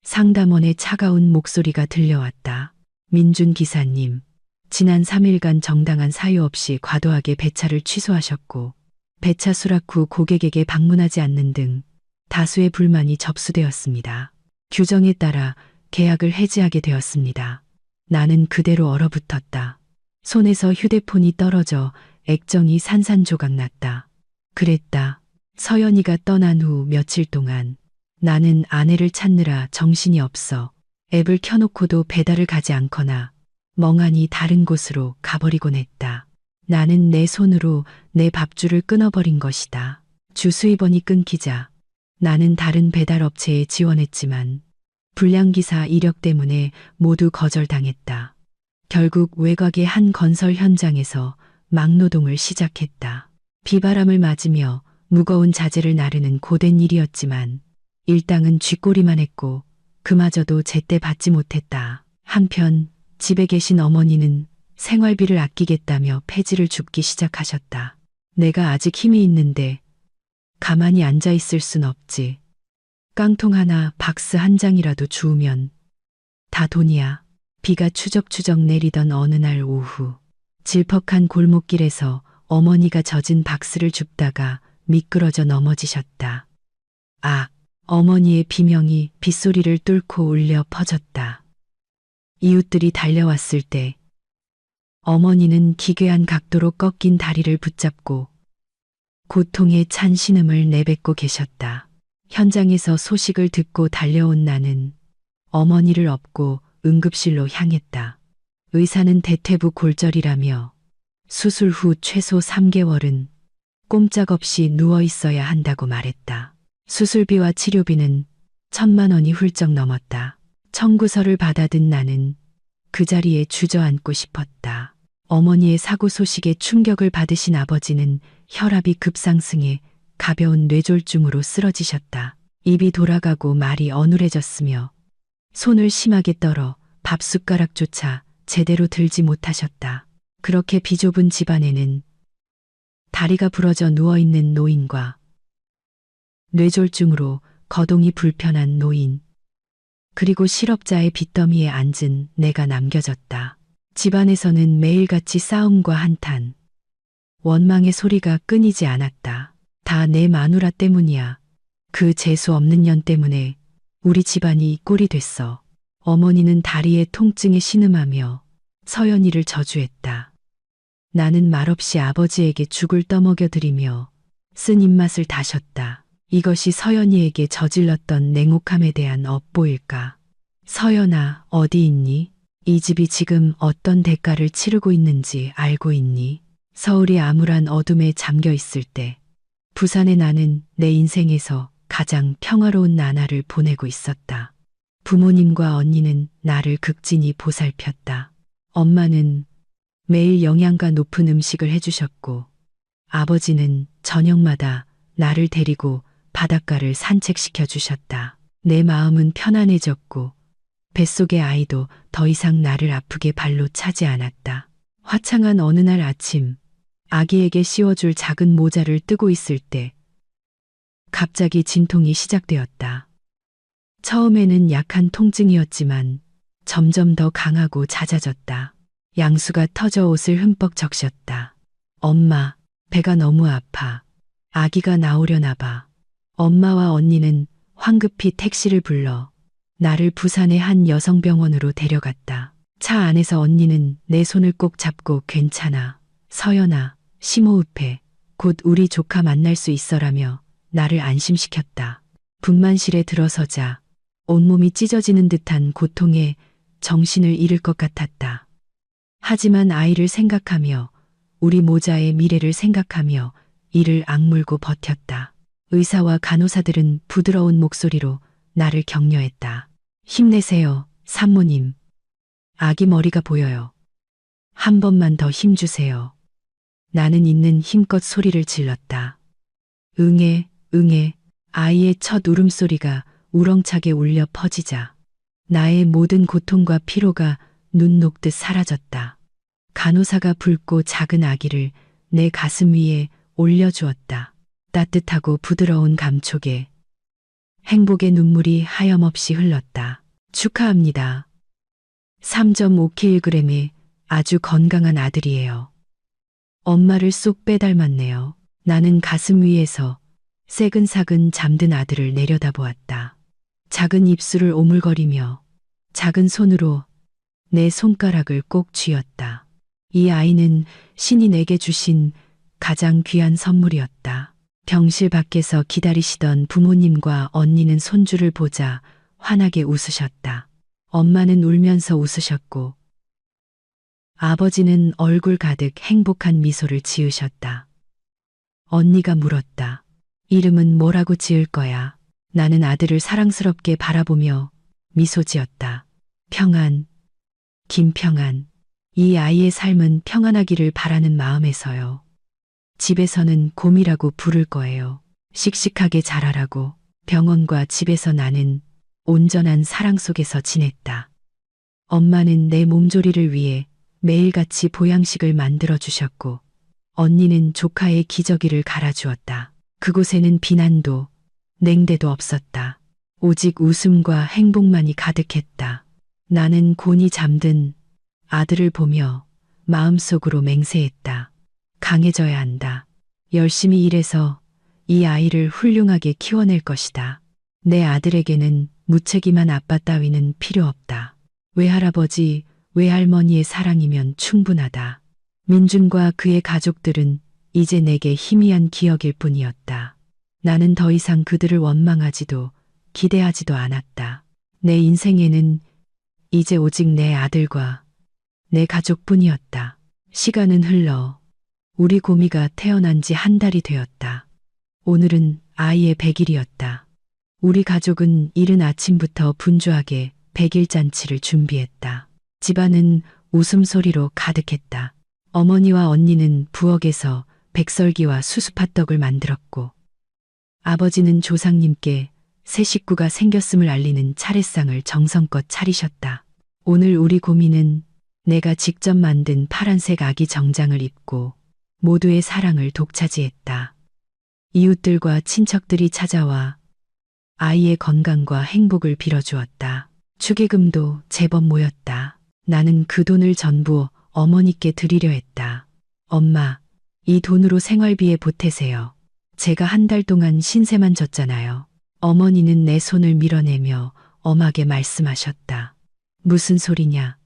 상담원의 차가운 목소리가 들려왔다. 민준 기사님, 지난 3일간 정당한 사유 없이 과도하게 배차를 취소하셨고 배차 수락 후 고객에게 방문하지 않는 등 다수의 불만이 접수되었습니다. 규정에 따라 계약을 해지하게 되었습니다. 나는 그대로 얼어붙었다. 손에서 휴대폰이 떨어져 액정이 산산조각 났다. 그랬다. 서연이가 떠난 후 며칠 동안 나는 아내를 찾느라 정신이 없어 앱을 켜놓고도 배달을 가지 않거나 멍하니 다른 곳으로 가버리곤 했다. 나는 내 손으로 내 밥줄을 끊어버린 것이다. 주 수입원이 끊기자 나는 다른 배달업체에 지원했지만 불량기사 이력 때문에 모두 거절당했다. 결국 외곽의 한 건설 현장에서 막노동을 시작했다. 비바람을 맞으며 무거운 자재를 나르는 고된 일이었지만 일당은 쥐꼬리만 했고 그마저도 제때 받지 못했다. 한편 집에 계신 어머니는 생활비를 아끼겠다며 폐지를 줍기 시작하셨다. 내가 아직 힘이 있는데 가만히 앉아 있을 순 없지. 깡통 하나 박스 한 장이라도 주우면 다 돈이야. 비가 추적추적 내리던 어느 날 오후 질퍽한 골목길에서 어머니가 젖은 박스를 줍다가 미끄러져 넘어지셨다. 아! 어머니의 비명이 빗소리를 뚫고 울려 퍼졌다. 이웃들이 달려왔을 때 어머니는 기괴한 각도로 꺾인 다리를 붙잡고 고통에 찬 신음을 내뱉고 계셨다. 현장에서 소식을 듣고 달려온 나는 어머니를 업고 응급실로 향했다. 의사는 대퇴부 골절이라며 수술 후 최소 3개월은 꼼짝없이 누워 있어야 한다고 말했다. 수술비와 치료비는 1,000만 원이 훌쩍 넘었다. 청구서를 받아든 나는 그 자리에 주저앉고 싶었다. 어머니의 사고 소식에 충격을 받으신 아버지는 혈압이 급상승해 가벼운 뇌졸중으로 쓰러지셨다. 입이 돌아가고 말이 어눌해졌으며 손을 심하게 떨어 밥숟가락조차 제대로 들지 못하셨다. 그렇게 비좁은 집안에는 다리가 부러져 누워있는 노인과 뇌졸중으로 거동이 불편한 노인, 그리고 실업자의 빚더미에 앉은 내가 남겨졌다. 집안에서는 매일같이 싸움과 한탄, 원망의 소리가 끊이지 않았다. 다 내 마누라 때문이야. 그 재수 없는 년 때문에 우리 집안이 이 꼴이 됐어. 어머니는 다리에 통증에 신음하며 서연이를 저주했다. 나는 말없이 아버지에게 죽을 떠먹여 드리며 쓴 입맛을 다셨다. 이것이 서연이에게 저질렀던 냉혹함에 대한 업보일까? 서연아, 어디 있니? 이 집이 지금 어떤 대가를 치르고 있는지 알고 있니? 서울이 암울한 어둠에 잠겨 있을 때 부산에 나는 내 인생에서 가장 평화로운 나날을 보내고 있었다. 부모님과 언니는 나를 극진히 보살폈다. 엄마는 매일 영양가 높은 음식을 해주셨고 아버지는 저녁마다 나를 데리고 바닷가를 산책시켜 주셨다. 내 마음은 편안해졌고 뱃속의 아이도 더 이상 나를 아프게 발로 차지 않았다. 화창한 어느 날 아침, 아기에게 씌워줄 작은 모자를 뜨고 있을 때 갑자기 진통이 시작되었다. 처음에는 약한 통증이었지만 점점 더 강하고 잦아졌다. 양수가 터져 옷을 흠뻑 적셨다. 엄마, 배가 너무 아파. 아기가 나오려나 봐. 엄마와 언니는 황급히 택시를 불러 나를 부산의 한 여성병원으로 데려갔다. 차 안에서 언니는 내 손을 꼭 잡고 괜찮아. 서연아, 심호흡해. 곧 우리 조카 만날 수 있어라며 나를 안심시켰다. 분만실에 들어서자 온몸이 찢어지는 듯한 고통에 정신을 잃을 것 같았다. 하지만 아이를 생각하며 우리 모자의 미래를 생각하며 이를 악물고 버텼다. 의사와 간호사들은 부드러운 목소리로 나를 격려했다. 힘내세요, 산모님. 아기 머리가 보여요. 한 번만 더 힘주세요. 나는 있는 힘껏 소리를 질렀다. 응애, 응애. 아이의 첫 울음소리가 우렁차게 울려 퍼지자 나의 모든 고통과 피로가 눈 녹듯 사라졌다. 간호사가 붉고 작은 아기를 내 가슴 위에 올려주었다. 따뜻하고 부드러운 감촉에 행복의 눈물이 하염없이 흘렀다. 축하합니다. 3.5kg의 아주 건강한 아들이에요. 엄마를 쏙 빼닮았네요. 나는 가슴 위에서 새근사근 잠든 아들을 내려다보았다. 작은 입술을 오물거리며 작은 손으로 내 손가락을 꼭 쥐었다. 이 아이는 신이 내게 주신 가장 귀한 선물이었다. 병실 밖에서 기다리시던 부모님과 언니는 손주를 보자 환하게 웃으셨다. 엄마는 울면서 웃으셨고 아버지는 얼굴 가득 행복한 미소를 지으셨다. 언니가 물었다. 이름은 뭐라고 지을 거야? 나는 아들을 사랑스럽게 바라보며 미소 지었다. 평안, 김평안. 이 아이의 삶은 평안하기를 바라는 마음에서요. 집에서는 곰이라고 부를 거예요. 씩씩하게 자라라고. 병원과 집에서 나는 온전한 사랑 속에서 지냈다. 엄마는 내 몸조리를 위해 매일같이 보양식을 만들어 주셨고 언니는 조카의 기저귀를 갈아주었다. 그곳에는 비난도 냉대도 없었다. 오직 웃음과 행복만이 가득했다. 나는 곤히 잠든 아들을 보며 마음속으로 맹세했다. 강해져야 한다. 열심히 일해서 이 아이를 훌륭하게 키워낼 것이다. 내 아들에게는 무책임한 아빠 따위는 필요 없다. 외할아버지, 외할머니의 사랑이면 충분하다. 민준과 그의 가족들은 이제 내게 희미한 기억일 뿐이었다. 나는 더 이상 그들을 원망하지도 기대하지도 않았다. 내 인생에는 이제 오직 내 아들과 내 가족뿐이었다. 시간은 흘러 우리 고미가 태어난 지 한 달이 되었다. 오늘은 아이의 100일이었다. 우리 가족은 이른 아침부터 분주하게 100일 잔치를 준비했다. 집안은 웃음소리로 가득했다. 어머니와 언니는 부엌에서 백설기와 수수팥떡을 만들었고 아버지는 조상님께 새 식구가 생겼음을 알리는 차례상을 정성껏 차리셨다. 오늘 우리 고미는 내가 직접 만든 파란색 아기 정장을 입고 모두의 사랑을 독차지했다. 이웃들과 친척들이 찾아와 아이의 건강과 행복을 빌어주었다. 축의금도 제법 모였다. 나는 그 돈을 전부 어머니께 드리려 했다. 엄마, 이 돈으로 생활비에 보태세요. 제가 한 달 동안 신세만 졌잖아요. 어머니는 내 손을 밀어내며 엄하게 말씀하셨다. 무슨 소리냐?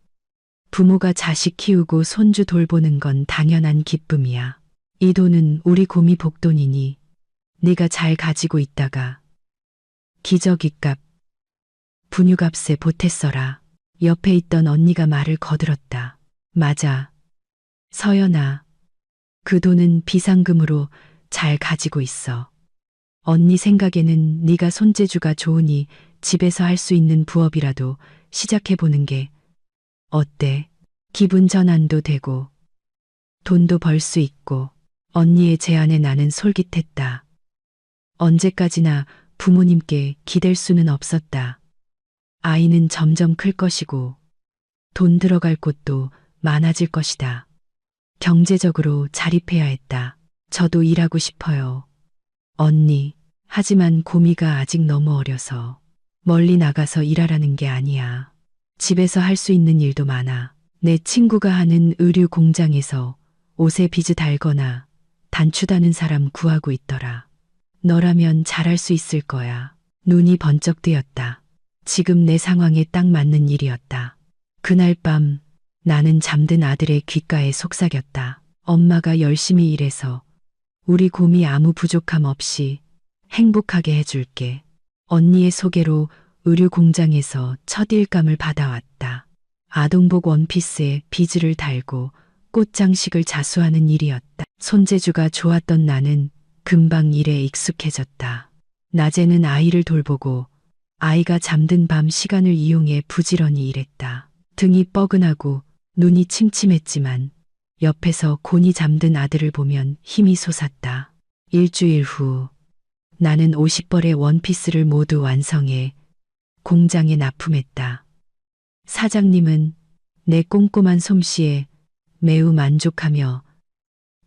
부모가 자식 키우고 손주 돌보는 건 당연한 기쁨이야. 이 돈은 우리 곰이 복돈이니 네가 잘 가지고 있다가 기저귀값, 분유값에 보탰어라. 옆에 있던 언니가 말을 거들었다. 맞아. 서연아, 그 돈은 비상금으로 잘 가지고 있어. 언니 생각에는 네가 손재주가 좋으니 집에서 할 수 있는 부업이라도 시작해보는 게 어때? 기분 전환도 되고 돈도 벌 수 있고. 언니의 제안에 나는 솔깃했다. 언제까지나 부모님께 기댈 수는 없었다. 아이는 점점 클 것이고 돈 들어갈 곳도 많아질 것이다. 경제적으로 자립해야 했다. 저도 일하고 싶어요. 언니, 하지만 고미가 아직 너무 어려서 멀리 나가서 일하라는 게 아니야. 집에서 할 수 있는 일도 많아. 내 친구가 하는 의류 공장에서 옷에 비즈 달거나 단추 다는 사람 구하고 있더라. 너라면 잘할 수 있을 거야. 눈이 번쩍 뜨였다. 지금 내 상황에 딱 맞는 일이었다. 그날 밤 나는 잠든 아들의 귓가에 속삭였다. 엄마가 열심히 일해서 우리 곰이 아무 부족함 없이 행복하게 해줄게. 언니의 소개로 의류 공장에서 첫 일감을 받아왔다. 아동복 원피스에 비즈를 달고 꽃장식을 자수하는 일이었다. 손재주가 좋았던 나는 금방 일에 익숙해졌다. 낮에는 아이를 돌보고 아이가 잠든 밤 시간을 이용해 부지런히 일했다. 등이 뻐근하고 눈이 침침했지만 옆에서 곤히 잠든 아들을 보면 힘이 솟았다. 일주일 후 나는 50벌의 원피스를 모두 완성해 공장에 납품했다. 사장님은 내 꼼꼼한 솜씨에 매우 만족하며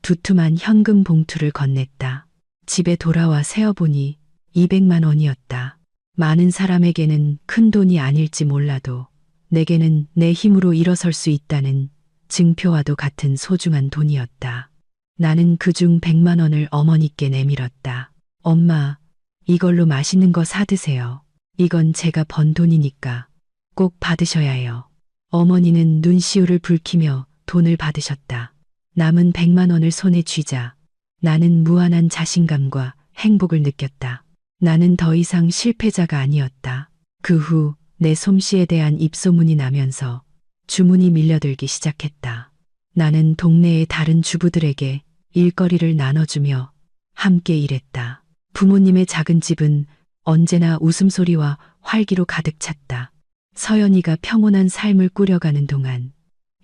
두툼한 현금 봉투를 건넸다. 집에 돌아와 세어보니 200만 원이었다. 많은 사람에게는 큰 돈이 아닐지 몰라도 내게는 내 힘으로 일어설 수 있다는 증표와도 같은 소중한 돈이었다. 나는 그중 100만 원을 어머니께 내밀었다. 엄마, 이걸로 맛있는 거 사드세요. 이건 제가 번 돈이니까 꼭 받으셔야 해요. 어머니는 눈시울을 붉히며 돈을 받으셨다. 남은 100만 원을 손에 쥐자 나는 무한한 자신감과 행복을 느꼈다. 나는 더 이상 실패자가 아니었다. 그 후 내 솜씨에 대한 입소문이 나면서 주문이 밀려들기 시작했다. 나는 동네의 다른 주부들에게 일거리를 나눠주며 함께 일했다. 부모님의 작은 집은 언제나 웃음소리와 활기로 가득 찼다. 서연이가 평온한 삶을 꾸려가는 동안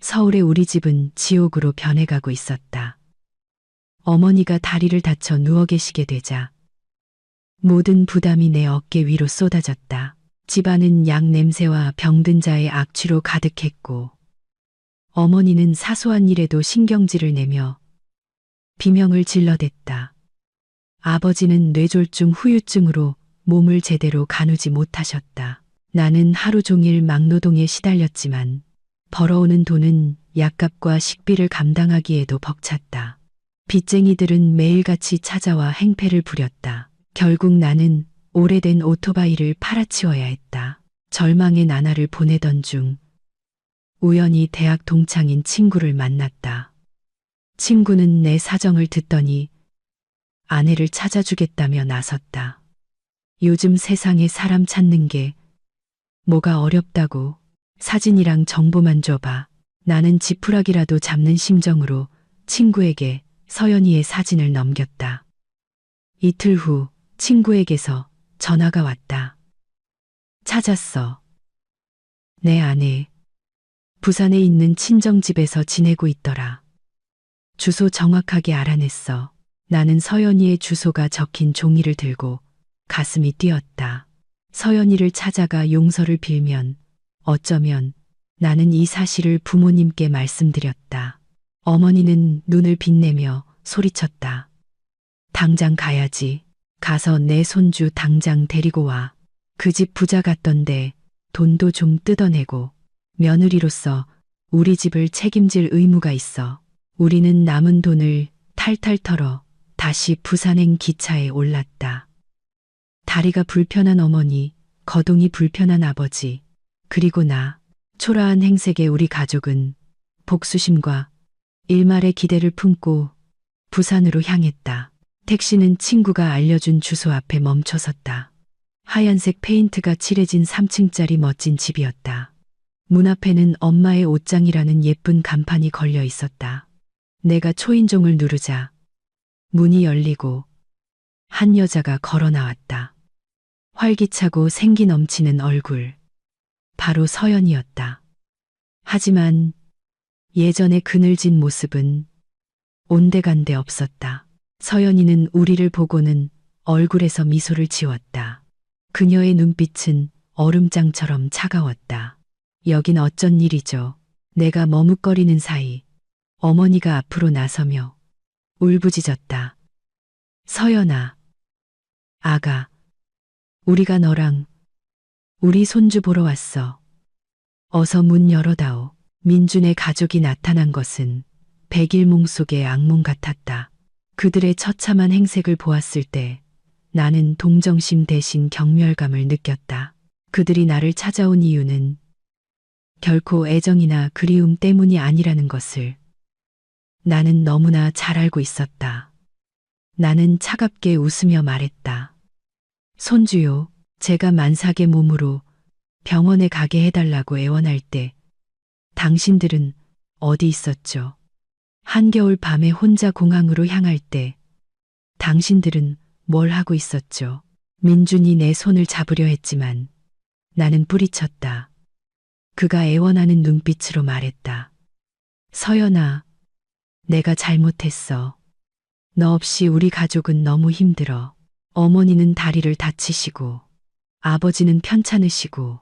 서울의 우리 집은 지옥으로 변해가고 있었다. 어머니가 다리를 다쳐 누워 계시게 되자 모든 부담이 내 어깨 위로 쏟아졌다. 집안은 약 냄새와 병든 자의 악취로 가득했고 어머니는 사소한 일에도 신경질을 내며 비명을 질러댔다. 아버지는 뇌졸중 후유증으로 몸을 제대로 가누지 못하셨다. 나는 하루 종일 막노동에 시달렸지만 벌어오는 돈은 약값과 식비를 감당하기에도 벅찼다. 빚쟁이들은 매일같이 찾아와 행패를 부렸다. 결국 나는 오래된 오토바이를 팔아치워야 했다. 절망의 나날을 보내던 중 우연히 대학 동창인 친구를 만났다. 친구는 내 사정을 듣더니 아내를 찾아주겠다며 나섰다. 요즘 세상에 사람 찾는 게 뭐가 어렵다고. 사진이랑 정보만 줘봐. 나는 지푸라기라도 잡는 심정으로 친구에게 서연이의 사진을 넘겼다. 이틀 후 친구에게서 전화가 왔다. 찾았어. 내 아내. 부산에 있는 친정집에서 지내고 있더라. 주소 정확하게 알아냈어. 나는 서연이의 주소가 적힌 종이를 들고 가슴이 뛰었다. 서연이를 찾아가 용서를 빌면 어쩌면 나는 이 사실을 부모님께 말씀드렸다. 어머니는 눈을 빛내며 소리쳤다. 당장 가야지. 가서 내 손주 당장 데리고 와. 그 집 부자 같던데 돈도 좀 뜯어내고 며느리로서 우리 집을 책임질 의무가 있어. 우리는 남은 돈을 탈탈 털어 다시 부산행 기차에 올랐다. 다리가 불편한 어머니, 거동이 불편한 아버지, 그리고 나, 초라한 행색의 우리 가족은 복수심과 일말의 기대를 품고 부산으로 향했다. 택시는 친구가 알려준 주소 앞에 멈춰섰다. 하얀색 페인트가 칠해진 3층짜리 멋진 집이었다. 문 앞에는 엄마의 옷장이라는 예쁜 간판이 걸려 있었다. 내가 초인종을 누르자 문이 열리고 한 여자가 걸어 나왔다. 활기차고 생기 넘치는 얼굴. 바로 서연이었다. 하지만 예전의 그늘진 모습은 온데간데 없었다. 서연이는 우리를 보고는 얼굴에서 미소를 지웠다. 그녀의 눈빛은 얼음장처럼 차가웠다. 여긴 어쩐 일이죠? 내가 머뭇거리는 사이 어머니가 앞으로 나서며 울부짖었다. 서연아, 아가, 우리가 너랑 우리 손주 보러 왔어. 어서 문 열어다오. 민준의 가족이 나타난 것은 백일몽 속의 악몽 같았다. 그들의 처참한 행색을 보았을 때 나는 동정심 대신 경멸감을 느꼈다. 그들이 나를 찾아온 이유는 결코 애정이나 그리움 때문이 아니라는 것을 나는 너무나 잘 알고 있었다. 나는 차갑게 웃으며 말했다. 손주요, 제가 만삭의 몸으로 병원에 가게 해달라고 애원할 때 당신들은 어디 있었죠? 한겨울 밤에 혼자 공항으로 향할 때 당신들은 뭘 하고 있었죠? 민준이 내 손을 잡으려 했지만 나는 뿌리쳤다. 그가 애원하는 눈빛으로 말했다. 서연아, 내가 잘못했어. 너 없이 우리 가족은 너무 힘들어. 어머니는 다리를 다치시고 아버지는 편찮으시고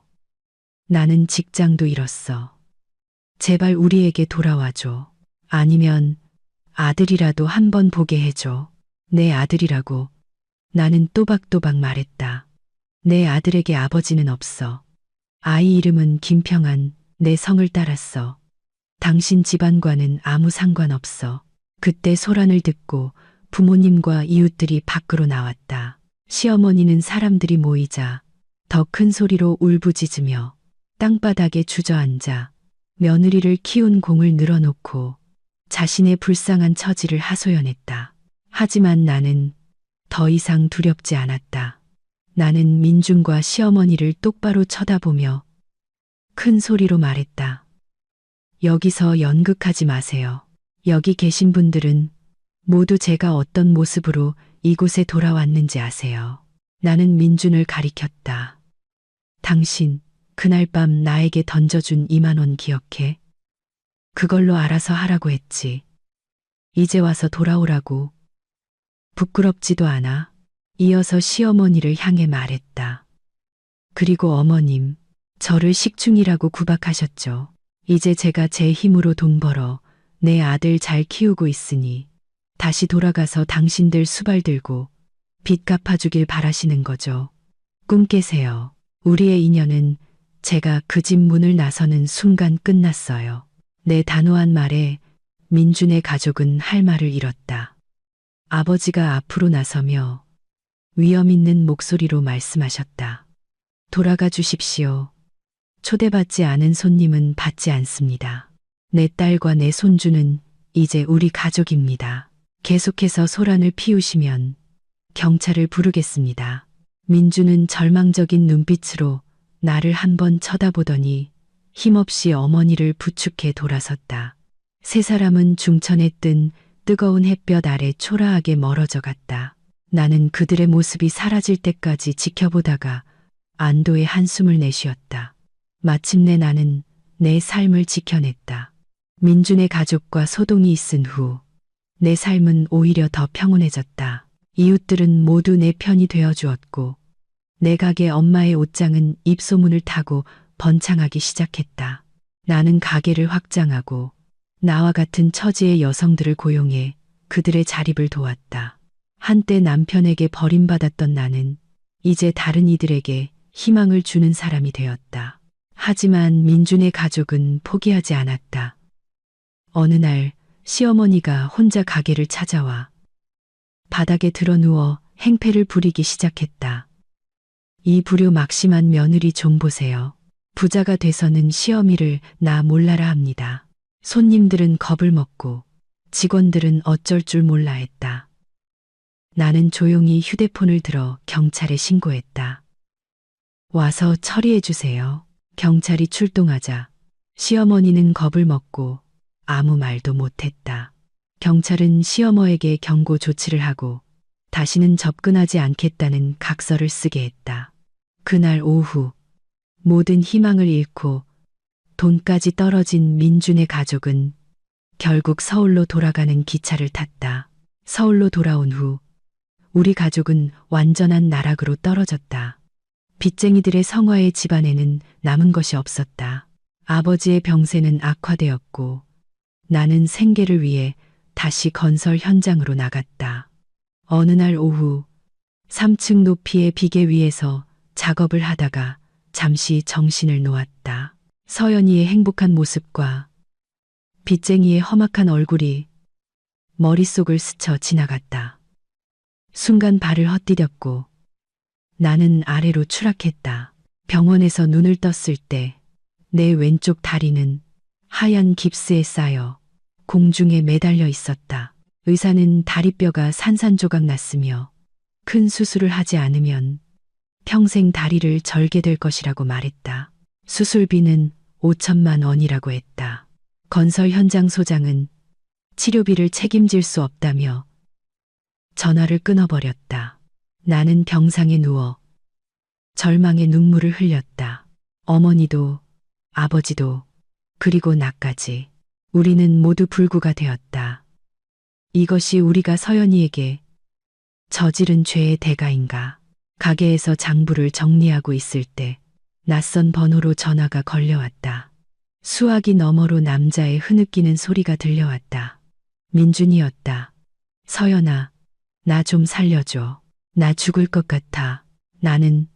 나는 직장도 잃었어. 제발 우리에게 돌아와줘. 아니면 아들이라도 한번 보게 해줘. 내 아들이라고 나는 또박또박 말했다. 내 아들에게 아버지는 없어. 아이 이름은 김평안, 내 성을 따랐어. 당신 집안과는 아무 상관없어. 그때 소란을 듣고 부모님과 이웃들이 밖으로 나왔다. 시어머니는 사람들이 모이자 더 큰 소리로 울부짖으며 땅바닥에 주저앉아 며느리를 키운 공을 늘어놓고 자신의 불쌍한 처지를 하소연했다. 하지만 나는 더 이상 두렵지 않았다. 나는 민준과 시어머니를 똑바로 쳐다보며 큰 소리로 말했다. 여기서 연극하지 마세요. 여기 계신 분들은 모두 제가 어떤 모습으로 이곳에 돌아왔는지 아세요. 나는 민준을 가리켰다. 당신, 그날 밤 나에게 던져준 2만 원 기억해? 그걸로 알아서 하라고 했지. 이제 와서 돌아오라고. 부끄럽지도 않아. 이어서 시어머니를 향해 말했다. 그리고 어머님, 저를 식충이라고 구박하셨죠. 이제 제가 제 힘으로 돈 벌어 내 아들 잘 키우고 있으니 다시 돌아가서 당신들 수발 들고 빚 갚아주길 바라시는 거죠. 꿈 깨세요. 우리의 인연은 제가 그 집 문을 나서는 순간 끝났어요. 내 단호한 말에 민준의 가족은 할 말을 잃었다. 아버지가 앞으로 나서며 위험 있는 목소리로 말씀하셨다. 돌아가 주십시오. 초대받지 않은 손님은 받지 않습니다. 내 딸과 내 손주는 이제 우리 가족입니다. 계속해서 소란을 피우시면 경찰을 부르겠습니다. 민주는 절망적인 눈빛으로 나를 한번 쳐다보더니 힘없이 어머니를 부축해 돌아섰다. 세 사람은 중천에 뜬 뜨거운 햇볕 아래 초라하게 멀어져 갔다. 나는 그들의 모습이 사라질 때까지 지켜보다가 안도의 한숨을 내쉬었다. 마침내 나는 내 삶을 지켜냈다. 민준의 가족과 소동이 있은 후 내 삶은 오히려 더 평온해졌다. 이웃들은 모두 내 편이 되어주었고 내 가게 엄마의 옷장은 입소문을 타고 번창하기 시작했다. 나는 가게를 확장하고 나와 같은 처지의 여성들을 고용해 그들의 자립을 도왔다. 한때 남편에게 버림받았던 나는 이제 다른 이들에게 희망을 주는 사람이 되었다. 하지만 민준의 가족은 포기하지 않았다. 어느 날 시어머니가 혼자 가게를 찾아와 바닥에 드러누워 행패를 부리기 시작했다. 이 불효막심한 며느리 좀 보세요. 부자가 돼서는 시어미를 나 몰라라 합니다. 손님들은 겁을 먹고 직원들은 어쩔 줄 몰라 했다. 나는 조용히 휴대폰을 들어 경찰에 신고했다. 와서 처리해 주세요. 경찰이 출동하자 시어머니는 겁을 먹고 아무 말도 못했다. 경찰은 시어머에게 경고 조치를 하고 다시는 접근하지 않겠다는 각서를 쓰게 했다. 그날 오후 모든 희망을 잃고 돈까지 떨어진 민준의 가족은 결국 서울로 돌아가는 기차를 탔다. 서울로 돌아온 후 우리 가족은 완전한 나락으로 떨어졌다. 빚쟁이들의 성화의 집안에는 남은 것이 없었다. 아버지의 병세는 악화되었고 나는 생계를 위해 다시 건설 현장으로 나갔다. 어느 날 오후 3층 높이의 비계 위에서 작업을 하다가 잠시 정신을 놓았다. 서연이의 행복한 모습과 빚쟁이의 험악한 얼굴이 머릿속을 스쳐 지나갔다. 순간 발을 헛디뎠고 나는 아래로 추락했다. 병원에서 눈을 떴을 때 내 왼쪽 다리는 하얀 깁스에 쌓여 공중에 매달려 있었다. 의사는 다리뼈가 산산조각 났으며 큰 수술을 하지 않으면 평생 다리를 절게 될 것이라고 말했다. 수술비는 5천만 원이라고 했다. 건설 현장 소장은 치료비를 책임질 수 없다며 전화를 끊어버렸다. 나는 병상에 누워 절망의 눈물을 흘렸다. 어머니도 아버지도 그리고 나까지 우리는 모두 불구가 되었다. 이것이 우리가 서연이에게 저지른 죄의 대가인가. 가게에서 장부를 정리하고 있을 때 낯선 번호로 전화가 걸려왔다. 수화기 너머로 남자의 흐느끼는 소리가 들려왔다. 민준이었다. 서연아, 나 좀 살려줘. 나 죽을 것 같아. 나는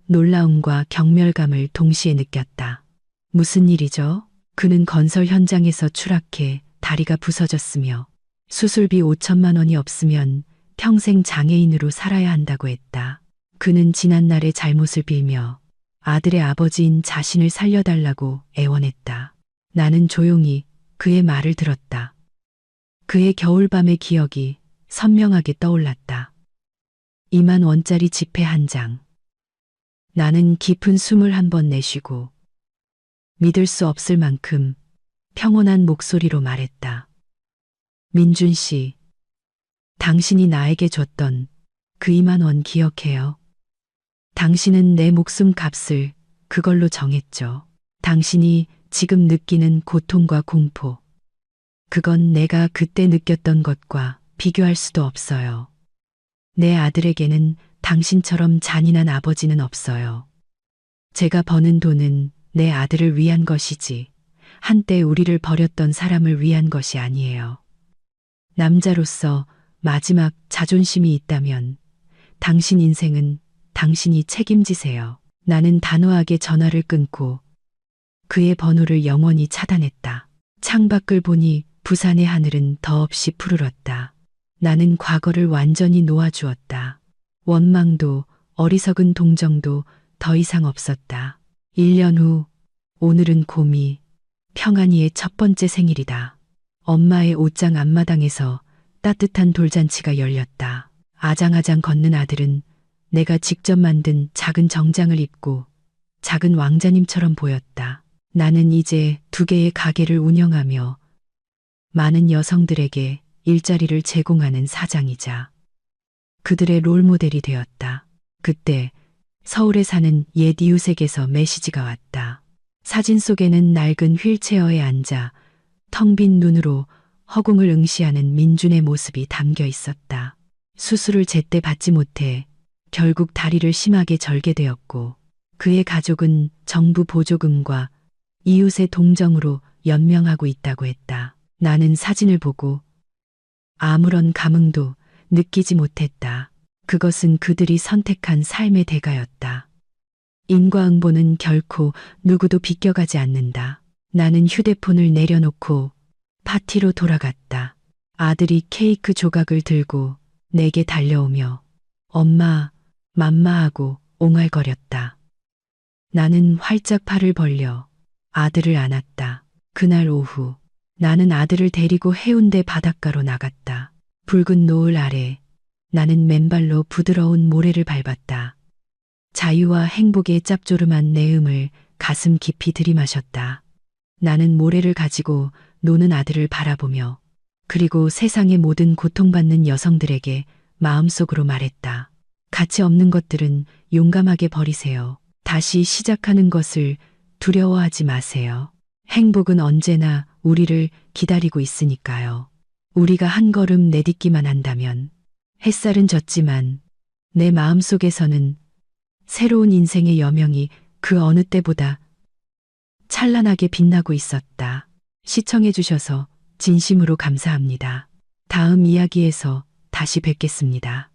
놀라움과 경멸감을 동시에 느꼈다. 무슨 일이죠? 그는 건설 현장에서 추락해 다리가 부서졌으며 수술비 5천만 원이 없으면 평생 장애인으로 살아야 한다고 했다. 그는 지난날의 잘못을 빌며 아들의 아버지인 자신을 살려달라고 애원했다. 나는 조용히 그의 말을 들었다. 그의 겨울밤의 기억이 선명하게 떠올랐다. 2만 원짜리 지폐 한 장. 나는 깊은 숨을 한 번 내쉬고 믿을 수 없을 만큼 평온한 목소리로 말했다. 민준 씨, 당신이 나에게 줬던 그 2만 원 기억해요? 당신은 내 목숨 값을 그걸로 정했죠. 당신이 지금 느끼는 고통과 공포. 그건 내가 그때 느꼈던 것과 비교할 수도 없어요. 내 아들에게는 당신처럼 잔인한 아버지는 없어요. 제가 버는 돈은 내 아들을 위한 것이지 한때 우리를 버렸던 사람을 위한 것이 아니에요. 남자로서 마지막 자존심이 있다면 당신 인생은 당신이 책임지세요. 나는 단호하게 전화를 끊고 그의 번호를 영원히 차단했다. 창밖을 보니 부산의 하늘은 더없이 푸르렀다. 나는 과거를 완전히 놓아주었다. 원망도 어리석은 동정도 더 이상 없었다. 1년 후 오늘은 곰이 평안이의 첫 번째 생일이다. 엄마의 옷장 앞마당에서 따뜻한 돌잔치가 열렸다. 아장아장 걷는 아들은 내가 직접 만든 작은 정장을 입고 작은 왕자님처럼 보였다. 나는 이제 2개의 가게를 운영하며 많은 여성들에게 일자리를 제공하는 사장이자 그들의 롤모델이 되었다. 그때 서울에 사는 옛 이웃에게서 메시지가 왔다. 사진 속에는 낡은 휠체어에 앉아 텅 빈 눈으로 허공을 응시하는 민준의 모습이 담겨 있었다. 수술을 제때 받지 못해 결국 다리를 심하게 절게 되었고 그의 가족은 정부 보조금과 이웃의 동정으로 연명하고 있다고 했다. 나는 사진을 보고 아무런 감흥도 느끼지 못했다. 그것은 그들이 선택한 삶의 대가였다. 인과응보는 결코 누구도 비껴가지 않는다. 나는 휴대폰을 내려놓고 파티로 돌아갔다. 아들이 케이크 조각을 들고 내게 달려오며 엄마, 맘마하고 옹알거렸다. 나는 활짝 팔을 벌려 아들을 안았다. 그날 오후 나는 아들을 데리고 해운대 바닷가로 나갔다. 붉은 노을 아래 나는 맨발로 부드러운 모래를 밟았다. 자유와 행복의 짭조름한 내음을 가슴 깊이 들이마셨다. 나는 모래를 가지고 노는 아들을 바라보며 그리고 세상의 모든 고통받는 여성들에게 마음속으로 말했다. 가치 없는 것들은 용감하게 버리세요. 다시 시작하는 것을 두려워하지 마세요. 행복은 언제나 우리를 기다리고 있으니까요. 우리가 한 걸음 내딛기만 한다면 햇살은 졌지만 내 마음속에서는 새로운 인생의 여명이 그 어느 때보다 찬란하게 빛나고 있었다. 시청해주셔서 진심으로 감사합니다. 다음 이야기에서 다시 뵙겠습니다.